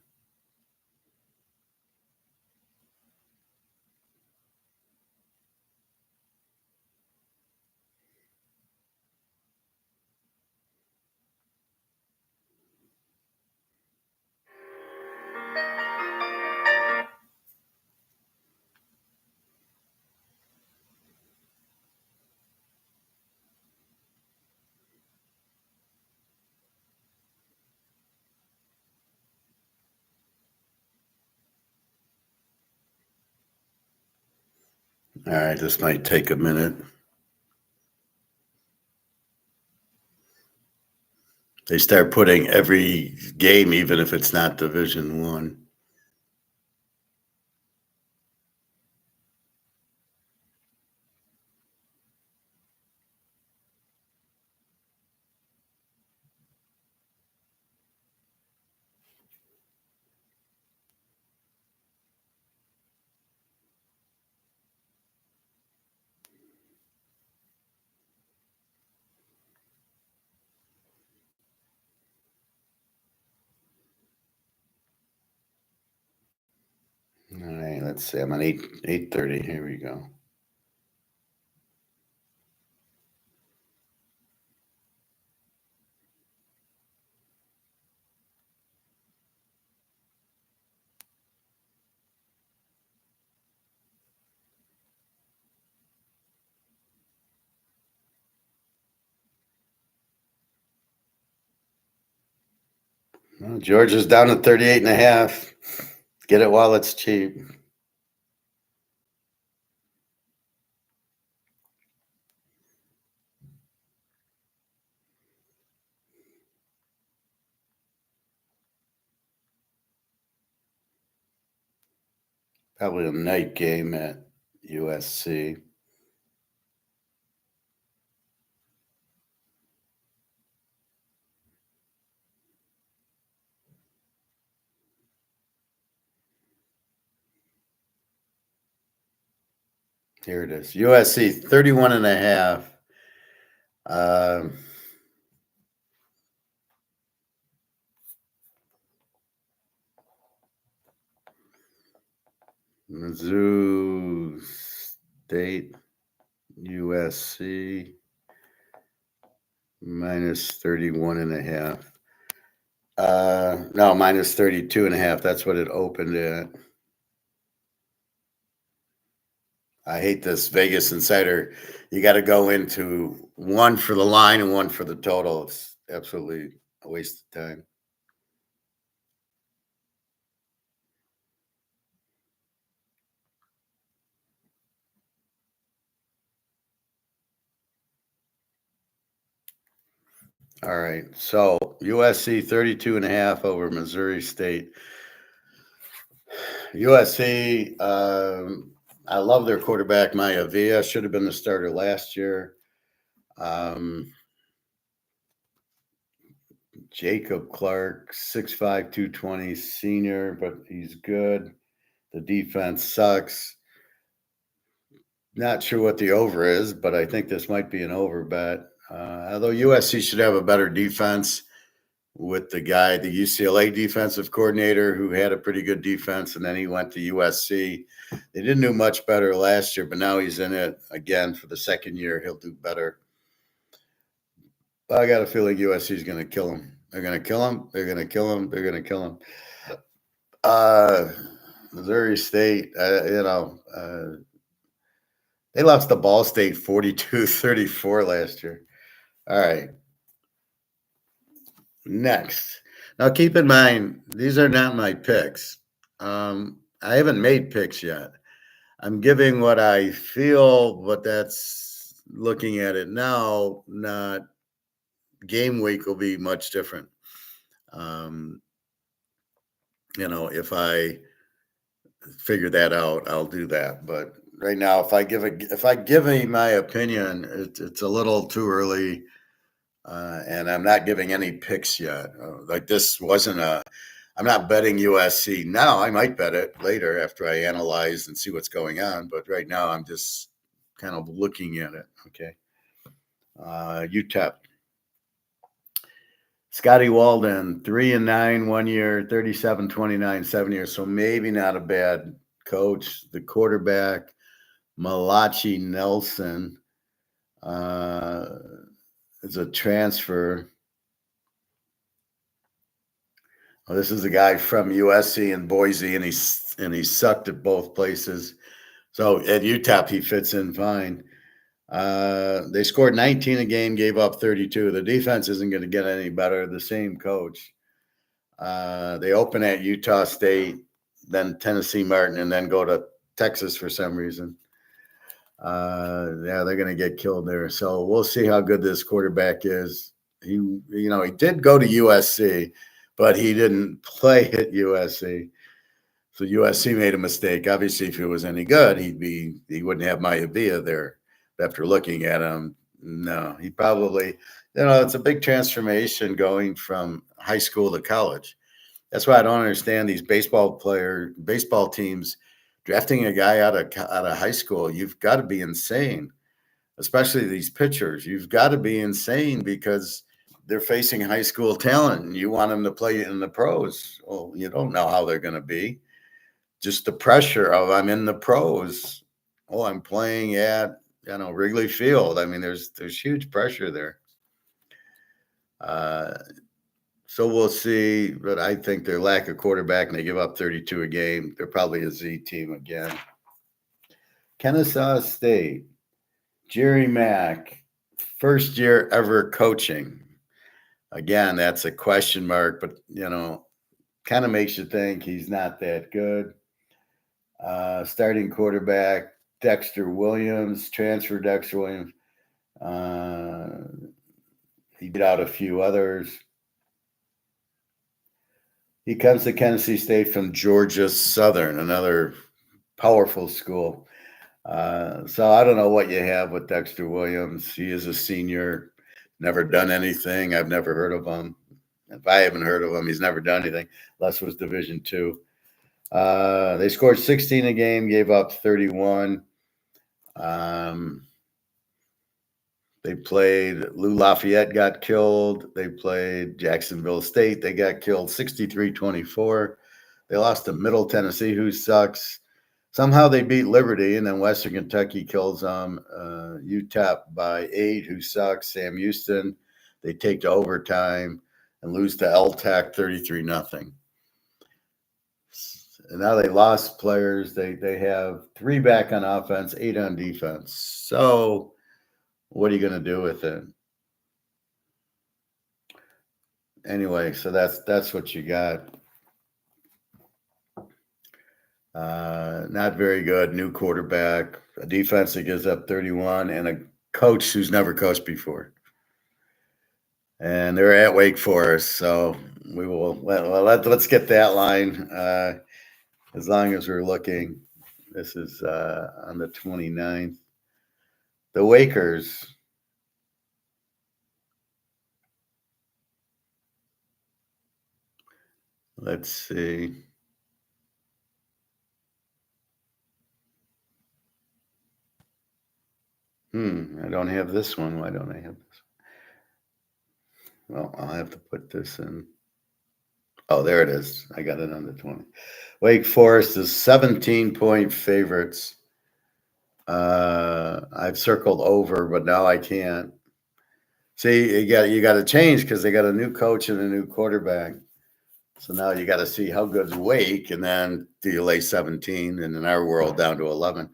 A: All right, this might take a minute. They start putting every game, even if it's not Division One. All right, let's see. I'm on 8:30. Here we go. Well, Georgia's down to 38.5. Get it while it's cheap. Probably a night game at USC. Here it is. USC 31.5. Mizzou State, USC, minus 31.5. No, minus 32.5. That's what it opened at. I hate this Vegas Insider. You got to go into one for the line and one for the total. It's absolutely a waste of time. All right. So USC 32.5 over Missouri State. USC, I love their quarterback, Maivia. Should have been the starter last year. Jacob Clark, 6'5", 220, senior, but he's good. The defense sucks. Not sure what the over is, but I think this might be an over bet. Although USC should have a better defense with the guy, the UCLA defensive coordinator, who had a pretty good defense, and then he went to USC. They didn't do much better last year, but now he's in it again for the second year. He'll do better. But I got a feeling USC is going to kill him. They're going to kill him. They're going to kill him. They're going to kill him. Missouri State, they lost to Ball State 42-34 last year. All right. Next. Now, keep in mind, these are not my picks. I haven't made picks yet. I'm giving what I feel, but that's looking at it now, not game week will be much different. If I figure that out, I'll do that. But right now, if I give my opinion, it's a little too early, and I'm not giving any picks yet. Like this wasn't I'm not betting USC now. I might bet it later after I analyze and see what's going on. But right now, I'm just kind of looking at it. Okay. UTEP. Scotty Walden, 3-9 1 year, 37-29 7 years. So maybe not a bad coach. The quarterback, Malachi Nelson, is a transfer. Oh, this is a guy from USC and Boise, and he sucked at both places. So at UTEP, he fits in fine. They scored 19 a game, gave up 32. The defense isn't going to get any better. The same coach. They open at Utah State, then Tennessee Martin, and then go to Texas for some reason. They're going to get killed there. So we'll see how good this quarterback is. He did go to USC, but he didn't play at USC. So USC made a mistake. Obviously, if he was any good, he wouldn't have Maivia there. But after looking at him, no, he probably, it's a big transformation going from high school to college. That's why I don't understand these baseball teams drafting a guy out of high school. You've got to be insane, especially these pitchers. You've got to be insane because they're facing high school talent and you want them to play in the pros. Well, you don't know how they're going to be. Just the pressure of I'm in the pros. Oh, I'm playing at Wrigley Field. I mean, there's huge pressure there. So we'll see, but I think their lack of quarterback and they give up 32 a game. They're probably a Z team again. Kennesaw State, Jerry Mack, first year ever coaching. Again, that's a question mark, but kind of makes you think he's not that good. Starting quarterback, Dexter Williams, transfer Dexter Williams. He beat out a few others. He comes to Tennessee State from Georgia Southern, another powerful school. So I don't know what you have with Dexter Williams. He is a senior, never done anything. I've never heard of him. If I haven't heard of him, he's never done anything. Les was Division II. They scored 16 a game, gave up 31. They played Lou Lafayette got killed. They played Jacksonville State. They got killed 63-24. They lost to Middle Tennessee, who sucks. Somehow they beat Liberty, and then Western Kentucky kills them. UTEP by 8, who sucks. Sam Houston, they take to overtime and lose to LTAC 33-0. And now they lost players. They have 3 back on offense, 8 on defense. So what are you going to do with it? Anyway, so that's what you got. Not very good. New quarterback, a defense that gives up 31, and a coach who's never coached before. And they're at Wake Forest, so we will let's get that line. As long as we're looking, this is on the 29th. The Wakers. Let's see. I don't have this one. Why don't I have this? Well, I'll have to put this in. Oh, there it is. I got it on the 20. Wake Forest is 17-point favorites. I've circled over, but now I can't. See, you got to change because they got a new coach and a new quarterback. So now you got to see how good's Wake, and then do you lay 17, and in our world down to 11.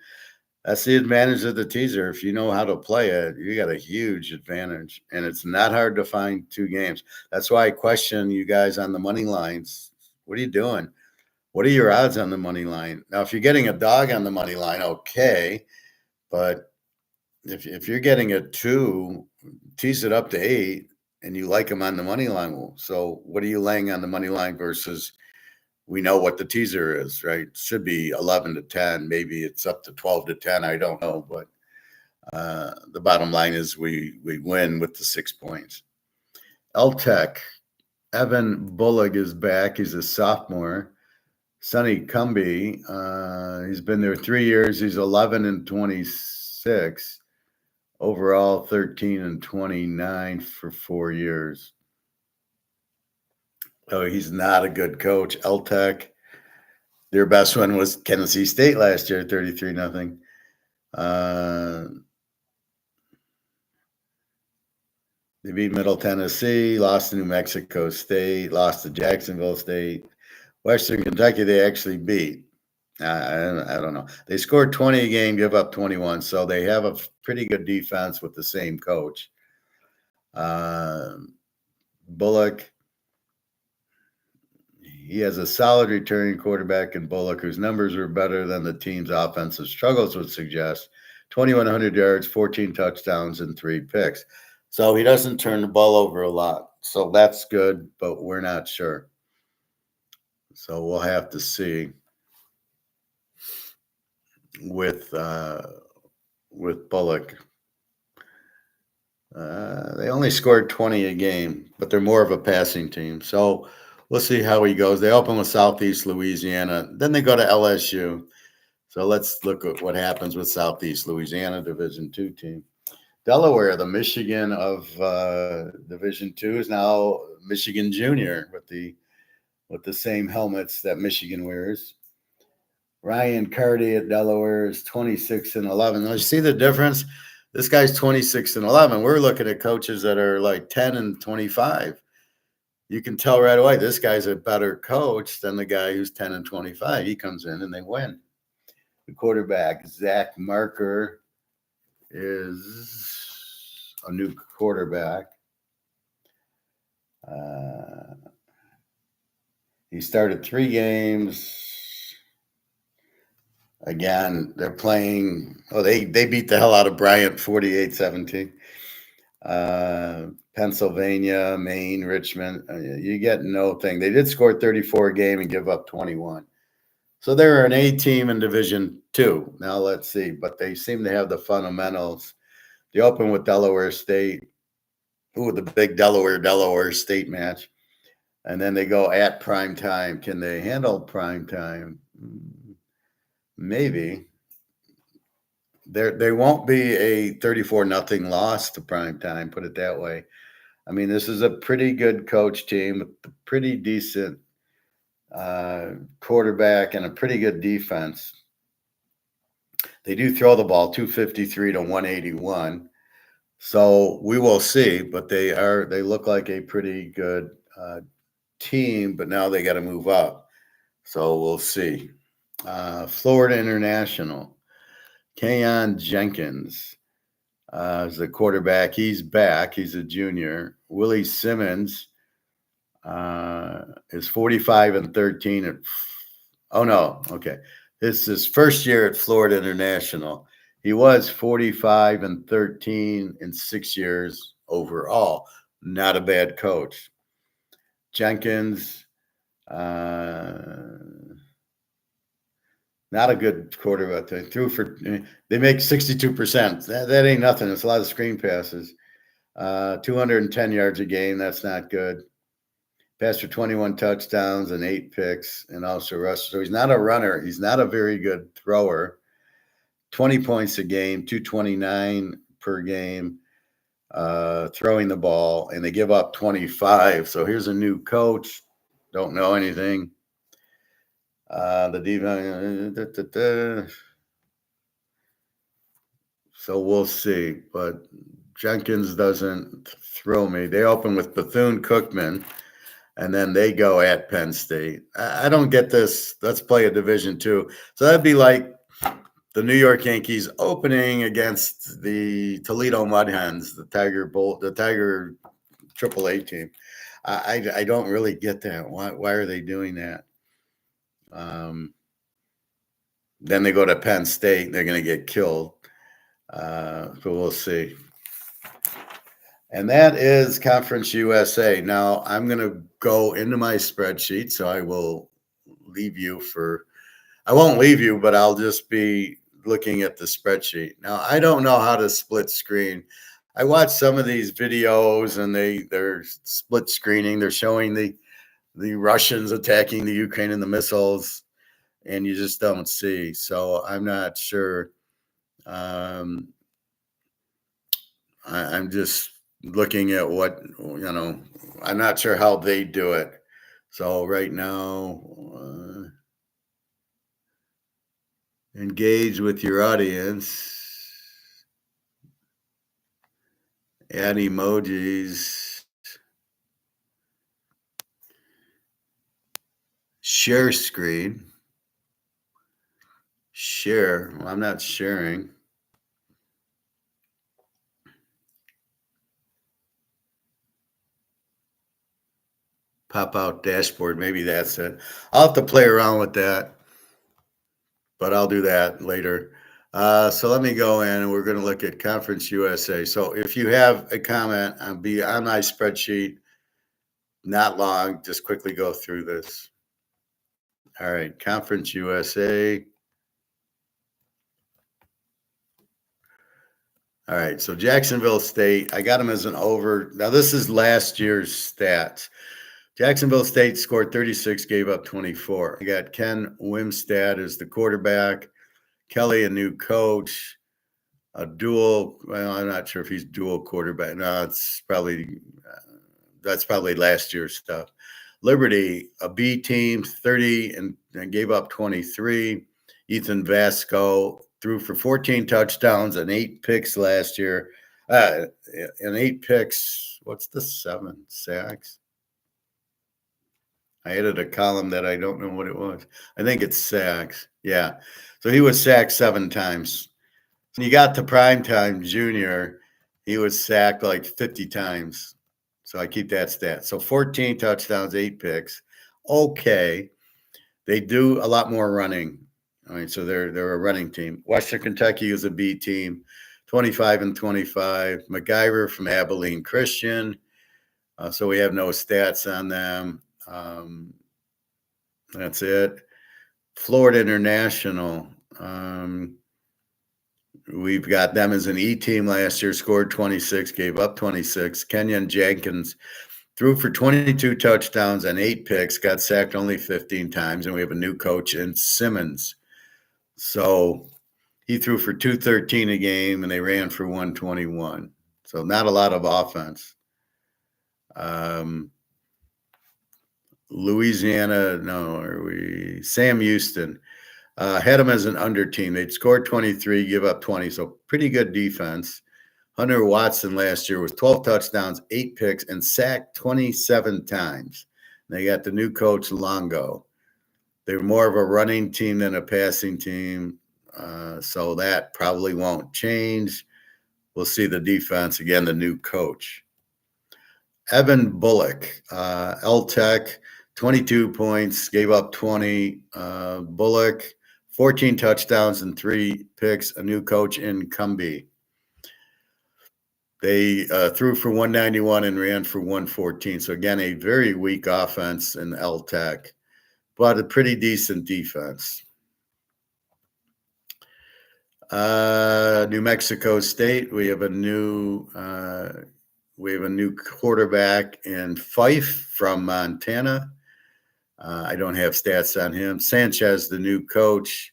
A: That's the advantage of the teaser. If you know how to play it, you got a huge advantage, and it's not hard to find 2 games. That's why I question you guys on the money lines. What are you doing? What are your odds on the money line? Now, if you're getting a dog on the money line, okay, but if you're getting a 2, tease it up to 8, and you like them on the money line. So what are you laying on the money line versus? We know what the teaser is, right? It should be 11 to 10. Maybe it's up to 12 to 10. I don't know, but the bottom line is we win with the 6 points. L-Tech, Evan Bullock is back. He's a sophomore. Sonny Cumby, he's been there 3 years. He's 11 and 26. Overall, 13 and 29 for 4 years. Oh, he's not a good coach. L-Tech, their best one was Tennessee State last year, 33-0. They beat Middle Tennessee, lost to New Mexico State, lost to Jacksonville State. Western Kentucky, they actually beat. I don't know. They scored 20 a game, give up 21. So they have a pretty good defense with the same coach. Bullock, he has a solid returning quarterback in Bullock, whose numbers were better than the team's offensive struggles would suggest. 2,100 yards, 14 touchdowns, and 3 picks. So he doesn't turn the ball over a lot. So that's good, but we're not sure. So we'll have to see with Bullock. They only scored 20 a game, but they're more of a passing team. So we'll see how he goes. They open with Southeast Louisiana. Then they go to LSU. So let's look at what happens with Southeast Louisiana Division II team. Delaware, the Michigan of Division II, is now Michigan Junior with the same helmets that Michigan wears. Ryan Carty at Delaware is 26 and 11. Now, you see the difference? This guy's 26 and 11. We're looking at coaches that are like 10 and 25. You can tell right away this guy's a better coach than the guy who's 10 and 25. He comes in and they win. The quarterback, Zach Marker, is a new quarterback. He started 3 games. Again, they're playing. Oh, they beat the hell out of Bryant 48-17. Pennsylvania, Maine, Richmond. You get no thing. They did score 34 a game and give up 21. So they're an A team in Division II. Now let's see. But they seem to have the fundamentals. They open with Delaware State. Ooh, the big Delaware State match. And then they go at prime time. Can they handle prime time? Maybe. They won't be a 34-0 loss to prime time, put it that way. I mean, this is a pretty good coach team with a pretty decent quarterback and a pretty good defense. They do throw the ball 253 to 181. So we will see, but they look like a pretty good team, but now they got to move up. So we'll see. Florida International. Keon Jenkins is the quarterback. He's back. He's a junior. Willie Simmons is 45 and 13. Okay. This is his first year at Florida International. He was 45 and 13 in 6 years overall. Not a bad coach. Jenkins, not a good quarterback. They make 62%. That ain't nothing. It's a lot of screen passes. 210 yards a game. That's not good. Passed for 21 touchdowns and 8 picks, and also rushed. So he's not a runner. He's not a very good thrower. 20 points a game, 229 per game, throwing the ball, and they give up 25. So here's a new coach. Don't know anything. The defense. So we'll see. But Jenkins doesn't throw me. They open with Bethune-Cookman. and then they go at Penn State. I don't get this. Let's play a Division II. So that'd be like the New York Yankees opening against the Toledo Mud Hens, the Tiger AAA team. I don't really get that. Why are they doing that? Then they go to Penn State. They're going to get killed. So we'll see. And that is Conference USA. Now I'm going to go into my spreadsheet, so I will leave you for. I won't leave you, but I'll just be looking at the spreadsheet. Now I don't know how to split screen. I watched some of these videos, and they're split screening. They're showing the Russians attacking the Ukraine and the missiles, and you just don't see. So I'm not sure. I'm just looking at what, I'm not sure how they do it. So right now, engage with your audience, add emojis, share screen, share. Well, I'm not sharing. Pop out dashboard. Maybe that's it. I'll have to play around with that, but I'll do that later. So let me go in, and we're going to look at Conference USA. So if you have a comment, I'll be on my spreadsheet. Not long. Just quickly go through this. All right, Conference USA. All right, so Jacksonville State, I got them as an over. Now, this is last year's stats. Jacksonville State scored 36, gave up 24. I got Ken Wimstad as the quarterback, Kelly, a new coach, a dual. Well, I'm not sure if he's dual quarterback. No, it's probably that's probably last year's stuff. Liberty, a B team, 30 and gave up 23. Ethan Vasco threw for 14 touchdowns and 8 picks last year. And 8 picks. What's the 7 sacks? I added a column that I don't know what it was. I think it's sacks. Yeah. So he was sacked 7 times. When you got to primetime junior, he was sacked like 50 times. So I keep that stat. So 14 touchdowns, 8 picks. Okay. They do a lot more running. All right. So they're a running team. Western Kentucky is a B team, 25 and 25. MacGyver from Abilene Christian. So we have no stats on them. That's it. Florida International. We've got them as an E team last year, scored 26, gave up 26. Kenyon Jenkins threw for 22 touchdowns and 8 picks, got sacked only 15 times, and we have a new coach in Simmons. So he threw for 213 a game, and they ran for 121. So not a lot of offense. Louisiana, Sam Houston. Had them as an under team. They'd scored 23, give up 20, so pretty good defense. Hunter Watson last year was 12 touchdowns, 8 picks, and sacked 27 times. They got the new coach, Longo. They were more of a running team than a passing team, so that probably won't change. We'll see the defense, again, the new coach. Evan Bullock, L-Tech, 22 points, gave up 20. Bullock, 14 touchdowns and 3 picks, a new coach in Cumbie. They threw for 191 and ran for 114. So, again, a very weak offense in L-Tech, but a pretty decent defense. New Mexico State, we have a new quarterback in Fife from Montana. I don't have stats on him. Sanchez, the new coach,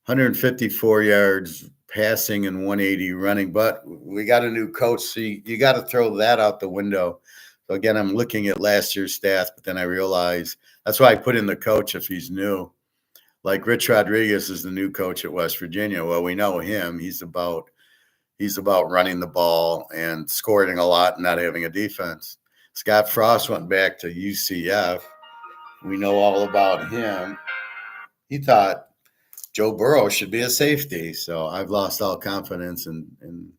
A: 154 yards passing and 180 running. But we got a new coach, so you got to throw that out the window. So, again, I'm looking at last year's stats, but then I realize that's why I put in the coach if he's new. Like Rich Rodriguez is the new coach at West Virginia. Well, we know him. He's about running the ball and scoring a lot and not having a defense. Scott Frost went back to UCF. We know all about him. He thought Joe Burrow should be a safety. So I've lost all confidence in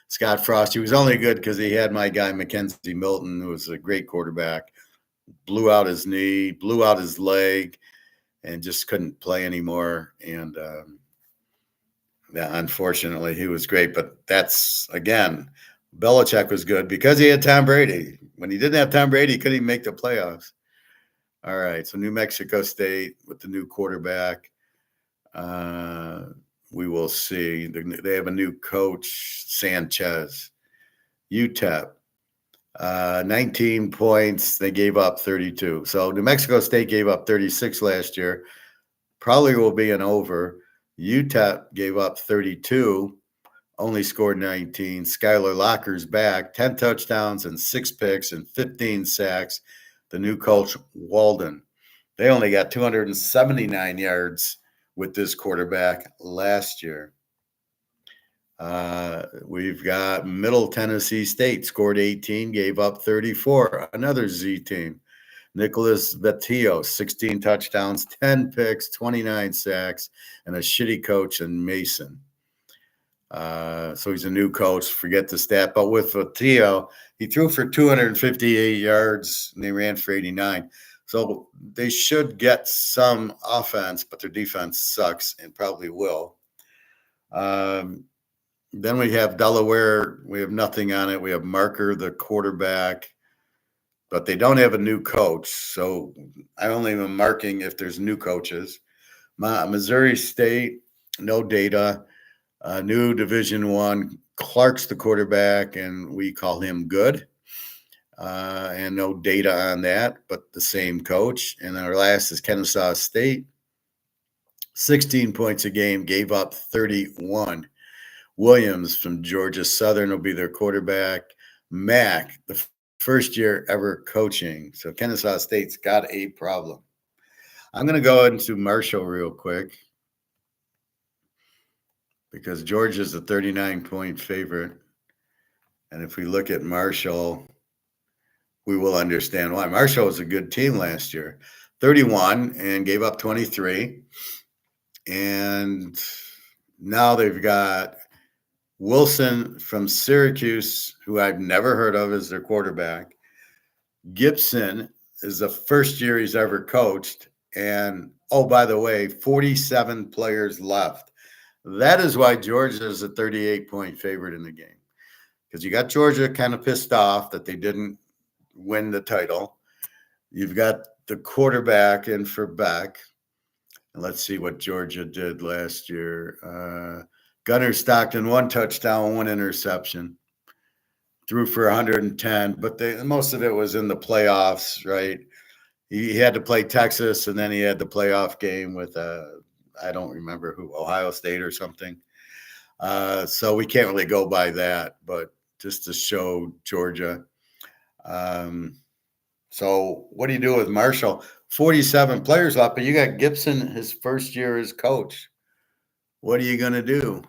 A: Scott Frost. He was only good because he had my guy, Mackenzie Milton, who was a great quarterback, blew out his knee, blew out his leg, and just couldn't play anymore. And unfortunately, he was great. But that's, again, Belichick was good because he had Tom Brady. When he didn't have Tom Brady, he couldn't even make the playoffs. All right, so New Mexico State with the new quarterback. We will see. They have a new coach, Sanchez. UTEP, 19 points. They gave up 32. So New Mexico State gave up 36 last year. Probably will be an over. UTEP gave up 32, only scored 19. Skylar Locker's back, 10 touchdowns and 6 picks and 15 sacks. The new coach, Walden. They only got 279 yards with this quarterback last year. We've got Middle Tennessee State, scored 18, gave up 34. Another Z team. Nicholas Vettillo, 16 touchdowns, 10 picks, 29 sacks, and a shitty coach in Mason. So he's a new coach. Forget the stat. But with Vettillo, he threw for 258 yards, and they ran for 89. So they should get some offense, but their defense sucks and probably will. Then we have Delaware. We have nothing on it. We have Marker, the quarterback, but they don't have a new coach. So I only am marking if there's new coaches. Missouri State, no data. New Division I. Clark's the quarterback, and we call him good. And no data on that, but the same coach. And our last is Kennesaw State. 16 points a game, gave up 31. Williams from Georgia Southern will be their quarterback. Mack, the first year ever coaching. So Kennesaw State's got a problem. I'm going to go into Marshall real quick because Georgia's a 39-point favorite. And if we look at Marshall, we will understand why. Marshall was a good team last year. 31 and gave up 23. And now they've got Wilson from Syracuse, who I've never heard of as their quarterback. Gibson is the first year he's ever coached. And, oh, by the way, 47 players left. That is why Georgia is a 38-point favorite in the game. Because you got Georgia kind of pissed off that they didn't win the title. You've got the quarterback in for Beck. And let's see what Georgia did last year. Gunnar Stockton, 1 touchdown, 1 interception. Threw for 110, but most of it was in the playoffs, right? He had to play Texas, and then he had the playoff game with, I don't remember who, Ohio State or something. So we can't really go by that, but just to show Georgia. So what do you do with Marshall? 47 players left, but you got Gibson, his first year as coach. What are you going to do?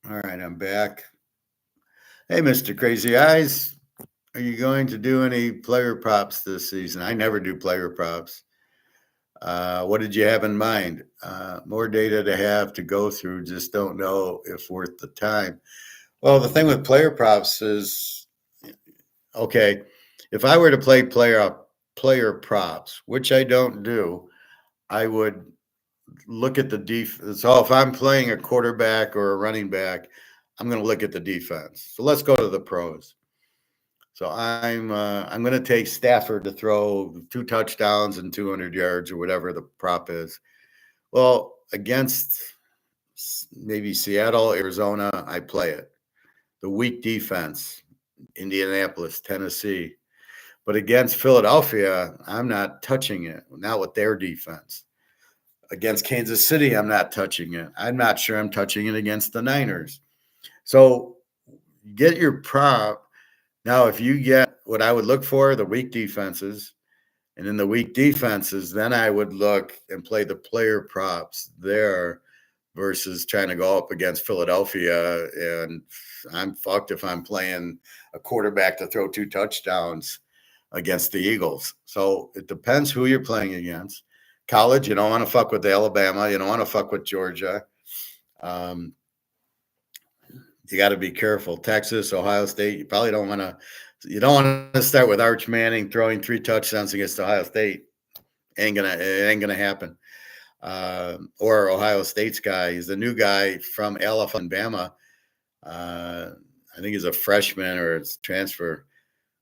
A: All right, I'm back. Hey, Mr. Crazy Eyes, are you going to do any player props this season? I never do player props. What did you have in mind? More data to have to go through, just don't know if worth the time. Well, the thing with player props is, okay, if I were to play player props, which I don't do, I would look at the defense. So if I'm playing a quarterback or a running back, I'm going to look at the defense. So let's go to the pros. So I'm going to take Stafford to throw 2 touchdowns and 200 yards or whatever the prop is. Well, against maybe Seattle, Arizona, I play it. The weak defense, Indianapolis, Tennessee. But against Philadelphia, I'm not touching it, not with their defense. Against Kansas City, I'm not touching it. I'm not sure I'm touching it against the Niners. So get your prop. Now, if you get what I would look for, the weak defenses, and in the weak defenses, then I would look and play the player props there versus trying to go up against Philadelphia and I'm fucked if I'm playing a quarterback to throw 2 touchdowns against the Eagles. So it depends who you're playing against. College, you don't want to fuck with Alabama. You don't want to fuck with Georgia. You got to be careful. Texas, Ohio State, you probably don't want to. You don't want to start with Arch Manning throwing 3 touchdowns against Ohio State. It ain't gonna happen. Or Ohio State's guy. He's the new guy from Alabama. I think he's a freshman or it's transfer.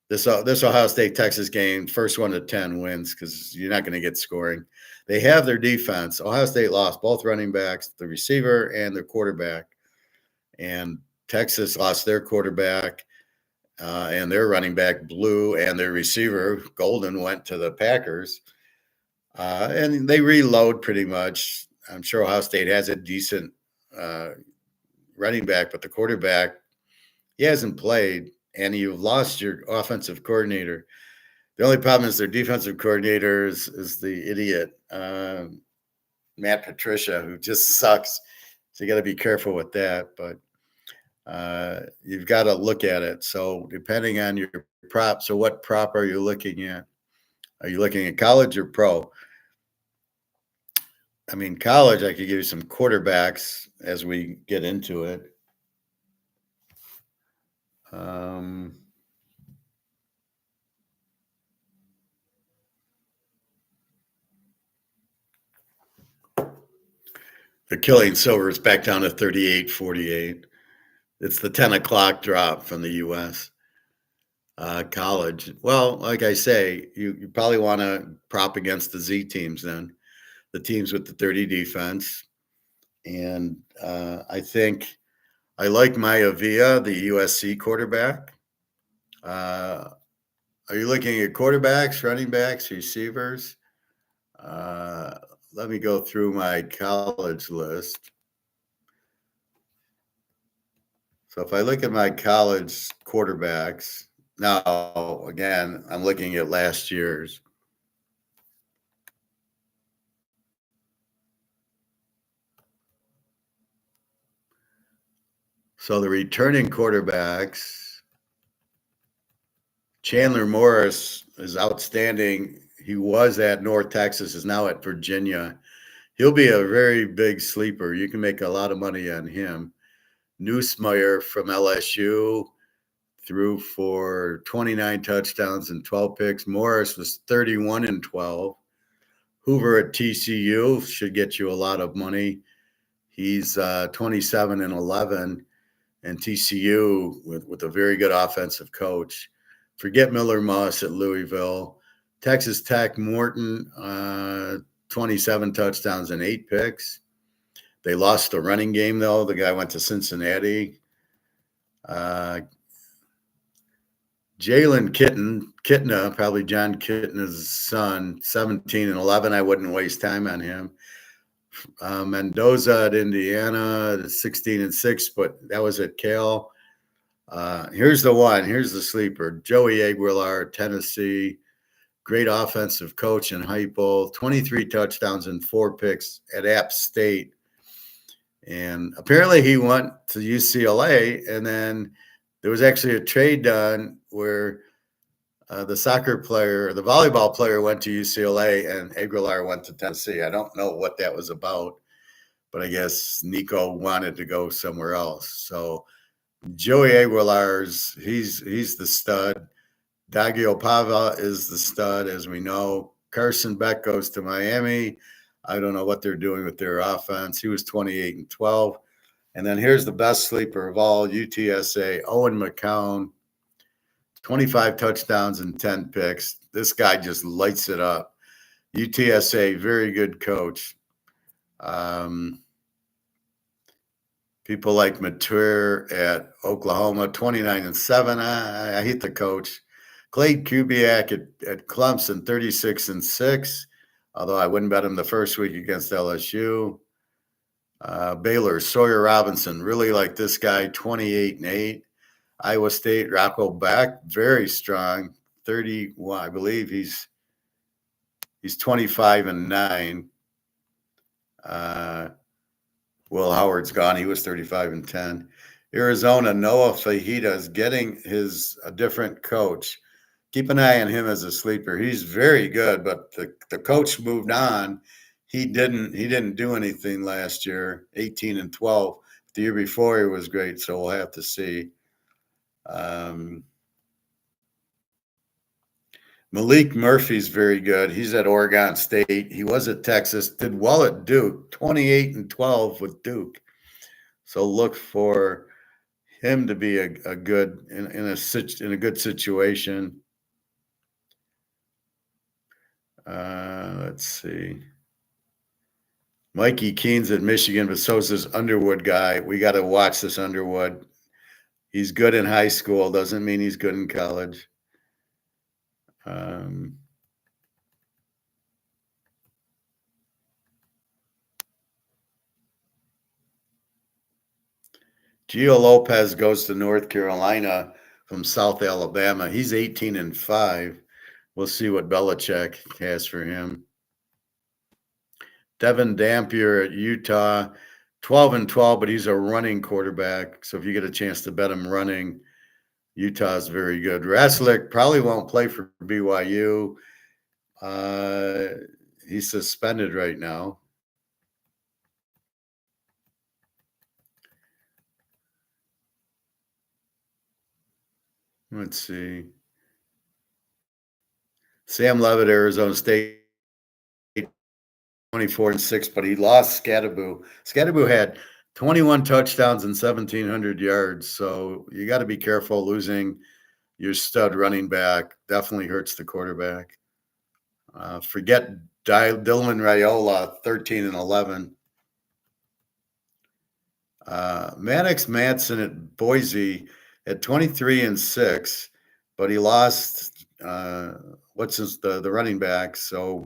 A: This Ohio State Texas game, first 1 to 10 wins because you're not going to get scoring. They have their defense. Ohio State lost both running backs, the receiver and their quarterback, and Texas lost their quarterback and their running back Blue and their receiver Golden went to the Packers, and they reload pretty much. I'm sure Ohio State has a decent running back, but the quarterback, he hasn't played, and you've lost your offensive coordinator. The only problem is their defensive coordinator is the idiot, Matt Patricia, who just sucks. So you got to be careful with that. But you've got to look at it. So depending on your prop, so what prop are you looking at? Are you looking at college or pro? I mean, college, I could give you some quarterbacks as we get into it. The Killing Silver is back down to 38.48. It's the 10 o'clock drop from the U.S. College. Well, like I say, you probably want to prop against the Z teams then, the teams with the 30 defense. And I think I like Maivia, the USC quarterback. Are you looking at quarterbacks, running backs, receivers? Let me go through my college list. So if I look at my college quarterbacks, now again, I'm looking at last year's. So the returning quarterbacks, Chandler Morris is outstanding. He was at North Texas, is now at Virginia. He'll be a very big sleeper. You can make a lot of money on him. Neusmeyer from LSU threw for 29 touchdowns and 12 picks. Morris was 31 and 12. Hoover at TCU should get you a lot of money. He's 27 and 11, and TCU with a very good offensive coach. Forget Miller Moss at Louisville. Texas Tech, Morton, 27 touchdowns and 8 picks. They lost the running game, though. The guy went to Cincinnati. Jalen Kitna, probably John Kitna's son, 17 and 11. I wouldn't waste time on him. Mendoza at Indiana, 16 and 6, but that was at Cal. Here's the one. Here's the sleeper. Joey Aguilar, Tennessee. Great offensive coach in Heupel. 23 touchdowns and 4 picks at App State. And apparently he went to UCLA, and then there was actually a trade done where the volleyball player went to UCLA and Aguilar went to Tennessee. I don't know what that was about, but I guess Nico wanted to go somewhere else. So Joey Aguilar's, he's the stud. Daggio Pava is the stud, as we know. Carson Beck goes to Miami. I don't know what they're doing with their offense. He was 28 and 12. And then here's the best sleeper of all, UTSA, Owen McCown, 25 touchdowns and 10 picks. This guy just lights it up. UTSA, very good coach. People like Mature at Oklahoma, 29 and 7. I hate the coach. Clay Kubiak at Clemson, 36 and 6. Although I wouldn't bet him the first week against LSU. Baylor, Sawyer Robinson, really like this guy, 28 and 8. Iowa State, Rocco Beck, very strong, 31. I believe he's 25 and 9. Will Howard's gone. He was 35 and 10. Arizona, Noah Fajita is getting a different coach. Keep an eye on him as a sleeper. He's very good, but the coach moved on. He didn't do anything last year, 18-12. The year before he was great, so we'll have to see. Malik Murphy's very good. He's at Oregon State. He was at Texas, did well at Duke, 28-12 with Duke. So look for him to be a good in a good situation. Let's see. Mikey Keene's at Michigan, but so's this Underwood guy. We got to watch this Underwood. He's good in high school. Doesn't mean he's good in college. Gio Lopez goes to North Carolina from South Alabama. He's 18-5. We'll see what Belichick has for him. Devin Dampier at Utah, 12-12, but he's a running quarterback. So if you get a chance to bet him running, Utah's very good. Raslick probably won't play for BYU. He's suspended right now. Let's see. Sam Levitt, Arizona State, 24-6, but he lost Scadaboo. Scadaboo had 21 touchdowns and 1,700 yards. So you got to be careful. Losing your stud running back definitely hurts the quarterback. Forget Dylan Raiola, 13-11. Maddox Madsen at Boise at 23-6, but he lost the running back, so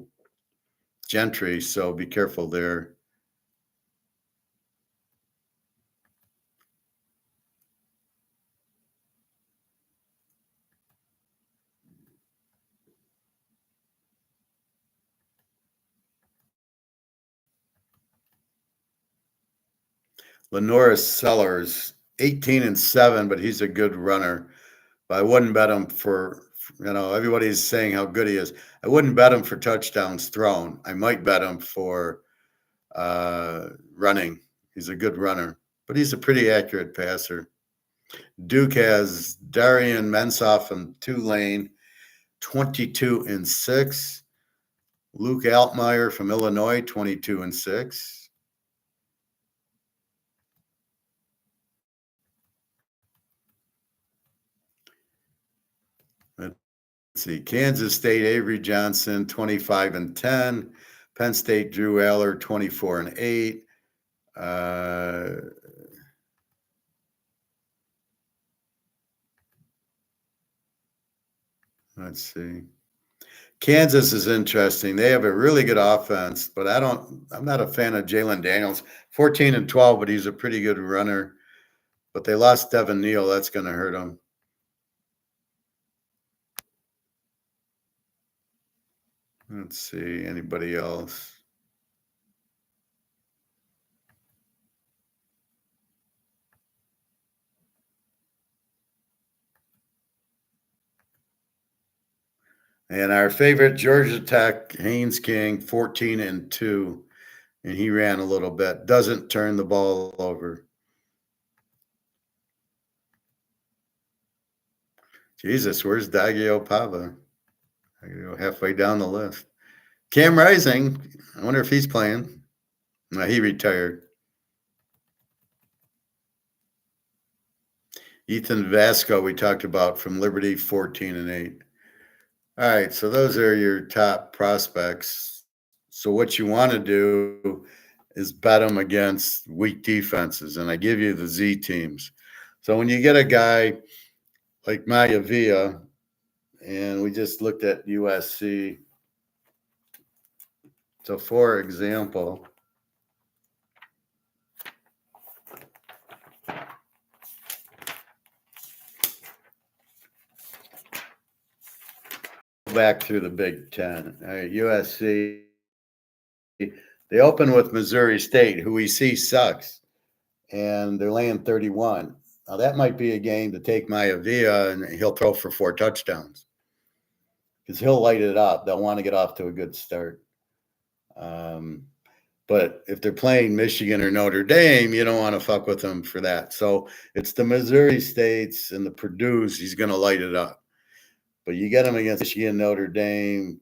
A: Gentry, so be careful there. Lenora Sellers, 18-7, but he's a good runner. But I wouldn't bet him for, everybody's saying how good he is. I wouldn't bet him for touchdowns thrown. I might bet him for running. He's a good runner, but he's a pretty accurate passer. Duke has Darian Mensah from Tulane, 22-6. Luke Altmaier from Illinois, 22-6. Let's see. Kansas State, Avery Johnson, 25-10. Penn State, Drew Aller, 24-8. Let's see. Kansas is interesting. They have a really good offense, but I'm not a fan of Jalen Daniels. 14-12, but he's a pretty good runner. But they lost Devin Neal. That's going to hurt them. Let's see. Anybody else? And our favorite Georgia Tech, Haynes King, 14-2. And he ran a little bit. Doesn't turn the ball over. Jesus, where's Daggio Pava? I go halfway down the list. Cam Rising, I wonder if he's playing. No, he retired. Ethan Vasco, we talked about from Liberty, 14-8. All right, so those are your top prospects. So what you want to do is bet them against weak defenses, and I give you the Z teams. So when you get a guy like Maivia, and we just looked at USC. So for example, back through the Big Ten. All right, USC. They open with Missouri State, who we see sucks, and they're laying 31. Now that might be a game to take Maivia, and he'll throw for 4 touchdowns because he'll light it up. They'll want to get off to a good start. But if they're playing Michigan or Notre Dame, you don't want to fuck with them for that. So it's the Missouri States and the Purdue's. He's going to light it up. But you get him against Michigan, Notre Dame,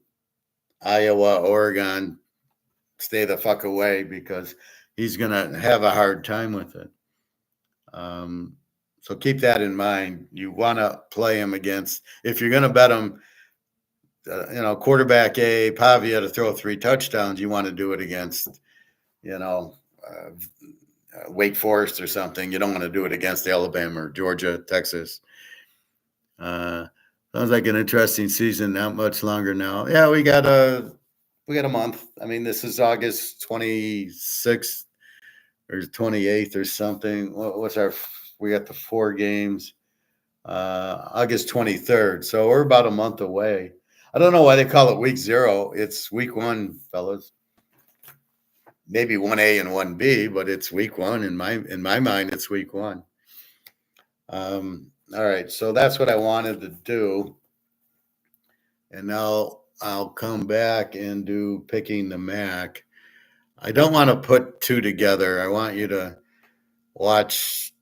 A: Iowa, Oregon, stay the fuck away because he's going to have a hard time with it. So keep that in mind. You want to play him against, if you're going to bet him, quarterback A, Pavia to throw 3 touchdowns, you want to do it against, Wake Forest or something. You don't want to do it against Alabama or Georgia, Texas. Sounds like an interesting season. Not much longer now. Yeah, we got a month. I mean, this is August 26th or 28th or something. We got the 4 games. August 23rd. So we're about a month away. I don't know why they call it week 0. It's week 1, fellas. Maybe 1A and 1B, but it's week 1 in my mind. It's week 1. All right, so that's what I wanted to do, and now I'll come back and do picking the MAC. I don't want to put 2 together. I want you to watch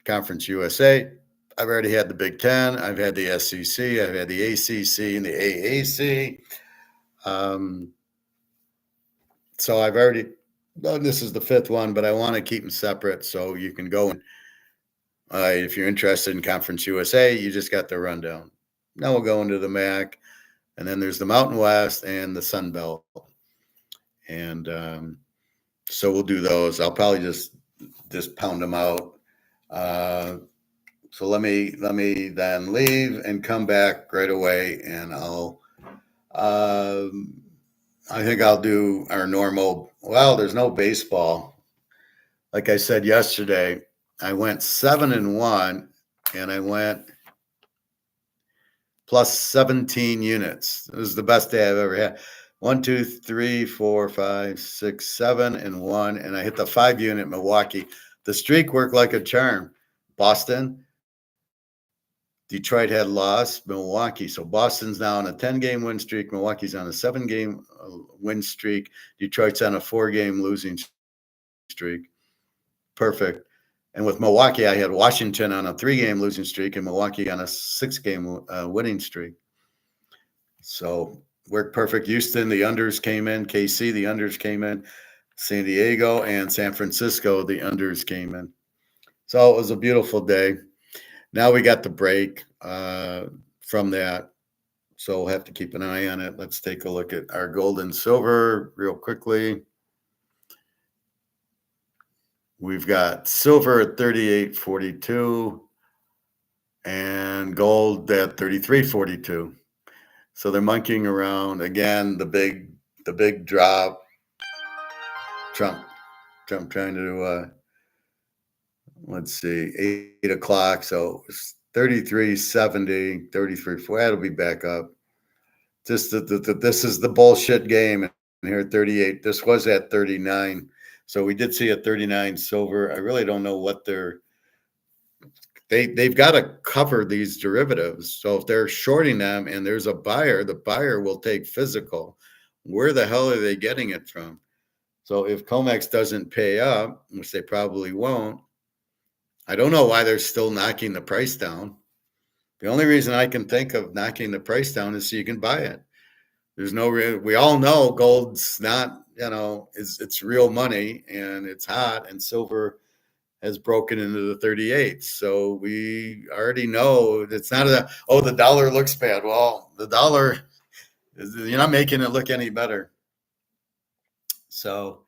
A: Conference USA. I've already had the Big Ten. I've had the SEC. I've had the ACC and the AAC. So I've already done, this is the 5th one, but I want to keep them separate so you can go. If you're interested in Conference USA, you just got the rundown. Now we'll go into the MAC, and then there's the Mountain West and the Sun Belt. And so we'll do those. I'll probably just pound them out. So let me then leave and come back right away, and I think I'll do our normal. Well, there's no baseball. Like I said yesterday, I went 7-1, and I went plus 17 units. It was the best day I've ever had. 1, 2, 3, 4, 5, 6, 7, and 1, and I hit the 5-unit Milwaukee. The streak worked like a charm. Boston, Detroit had lost, Milwaukee. So Boston's now on a 10-game win streak. Milwaukee's on a 7-game win streak. Detroit's on a 4-game losing streak. Perfect. And with Milwaukee, I had Washington on a 3-game losing streak and Milwaukee on a 6-game winning streak. So worked perfect. Houston, the unders came in. KC, the unders came in. San Diego and San Francisco, the unders came in. So it was a beautiful day. Now we got the break from that. So we'll have to keep an eye on it. Let's take a look at our gold and silver real quickly. We've got silver at 38.42 and gold at 33.42. So they're monkeying around again. The big drop. Trump trying to let's see, 8 o'clock. So it's 33.70, 33.4. That'll be back up. Just this is the bullshit game. And here at 38. This was at 39. So we did see a 39 silver. I really don't know what they've got to cover these derivatives. So if they're shorting them and there's a buyer, the buyer will take physical. Where the hell are they getting it from? So if COMEX doesn't pay up, which they probably won't, I don't know why they're still knocking the price down. The only reason I can think of knocking the price down is so you can buy it. There's no we all know gold's not, it's real money and it's hot, and silver has broken into the 38. So we already know it's not the dollar looks bad. Well, the dollar, you're not making it look any better. So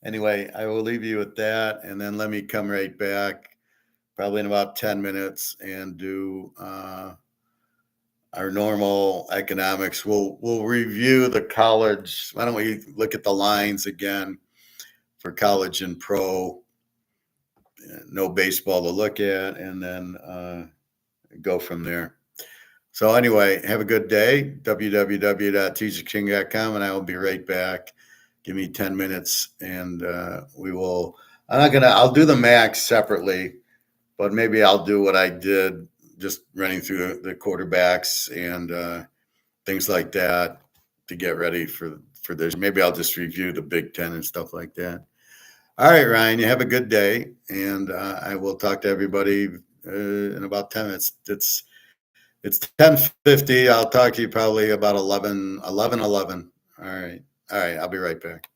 A: anyway, I will leave you with that, and then let me come right back probably in about 10 minutes and do our normal economics. We'll review the college. Why don't we look at the lines again for college and pro? No baseball to look at, and then go from there. So anyway, have a good day. www.teaserking.com, and I will be right back. Give me 10 minutes, and we will. I'll do the max separately. but maybe I'll do what I did, just running through the quarterbacks and things like that to get ready for this. Maybe I'll just review the Big Ten and stuff like that. All right, Ryan, you have a good day, and I will talk to everybody in about 10 minutes. It's 10:50. I'll talk to you probably about 11. All right. All right. I'll be right back.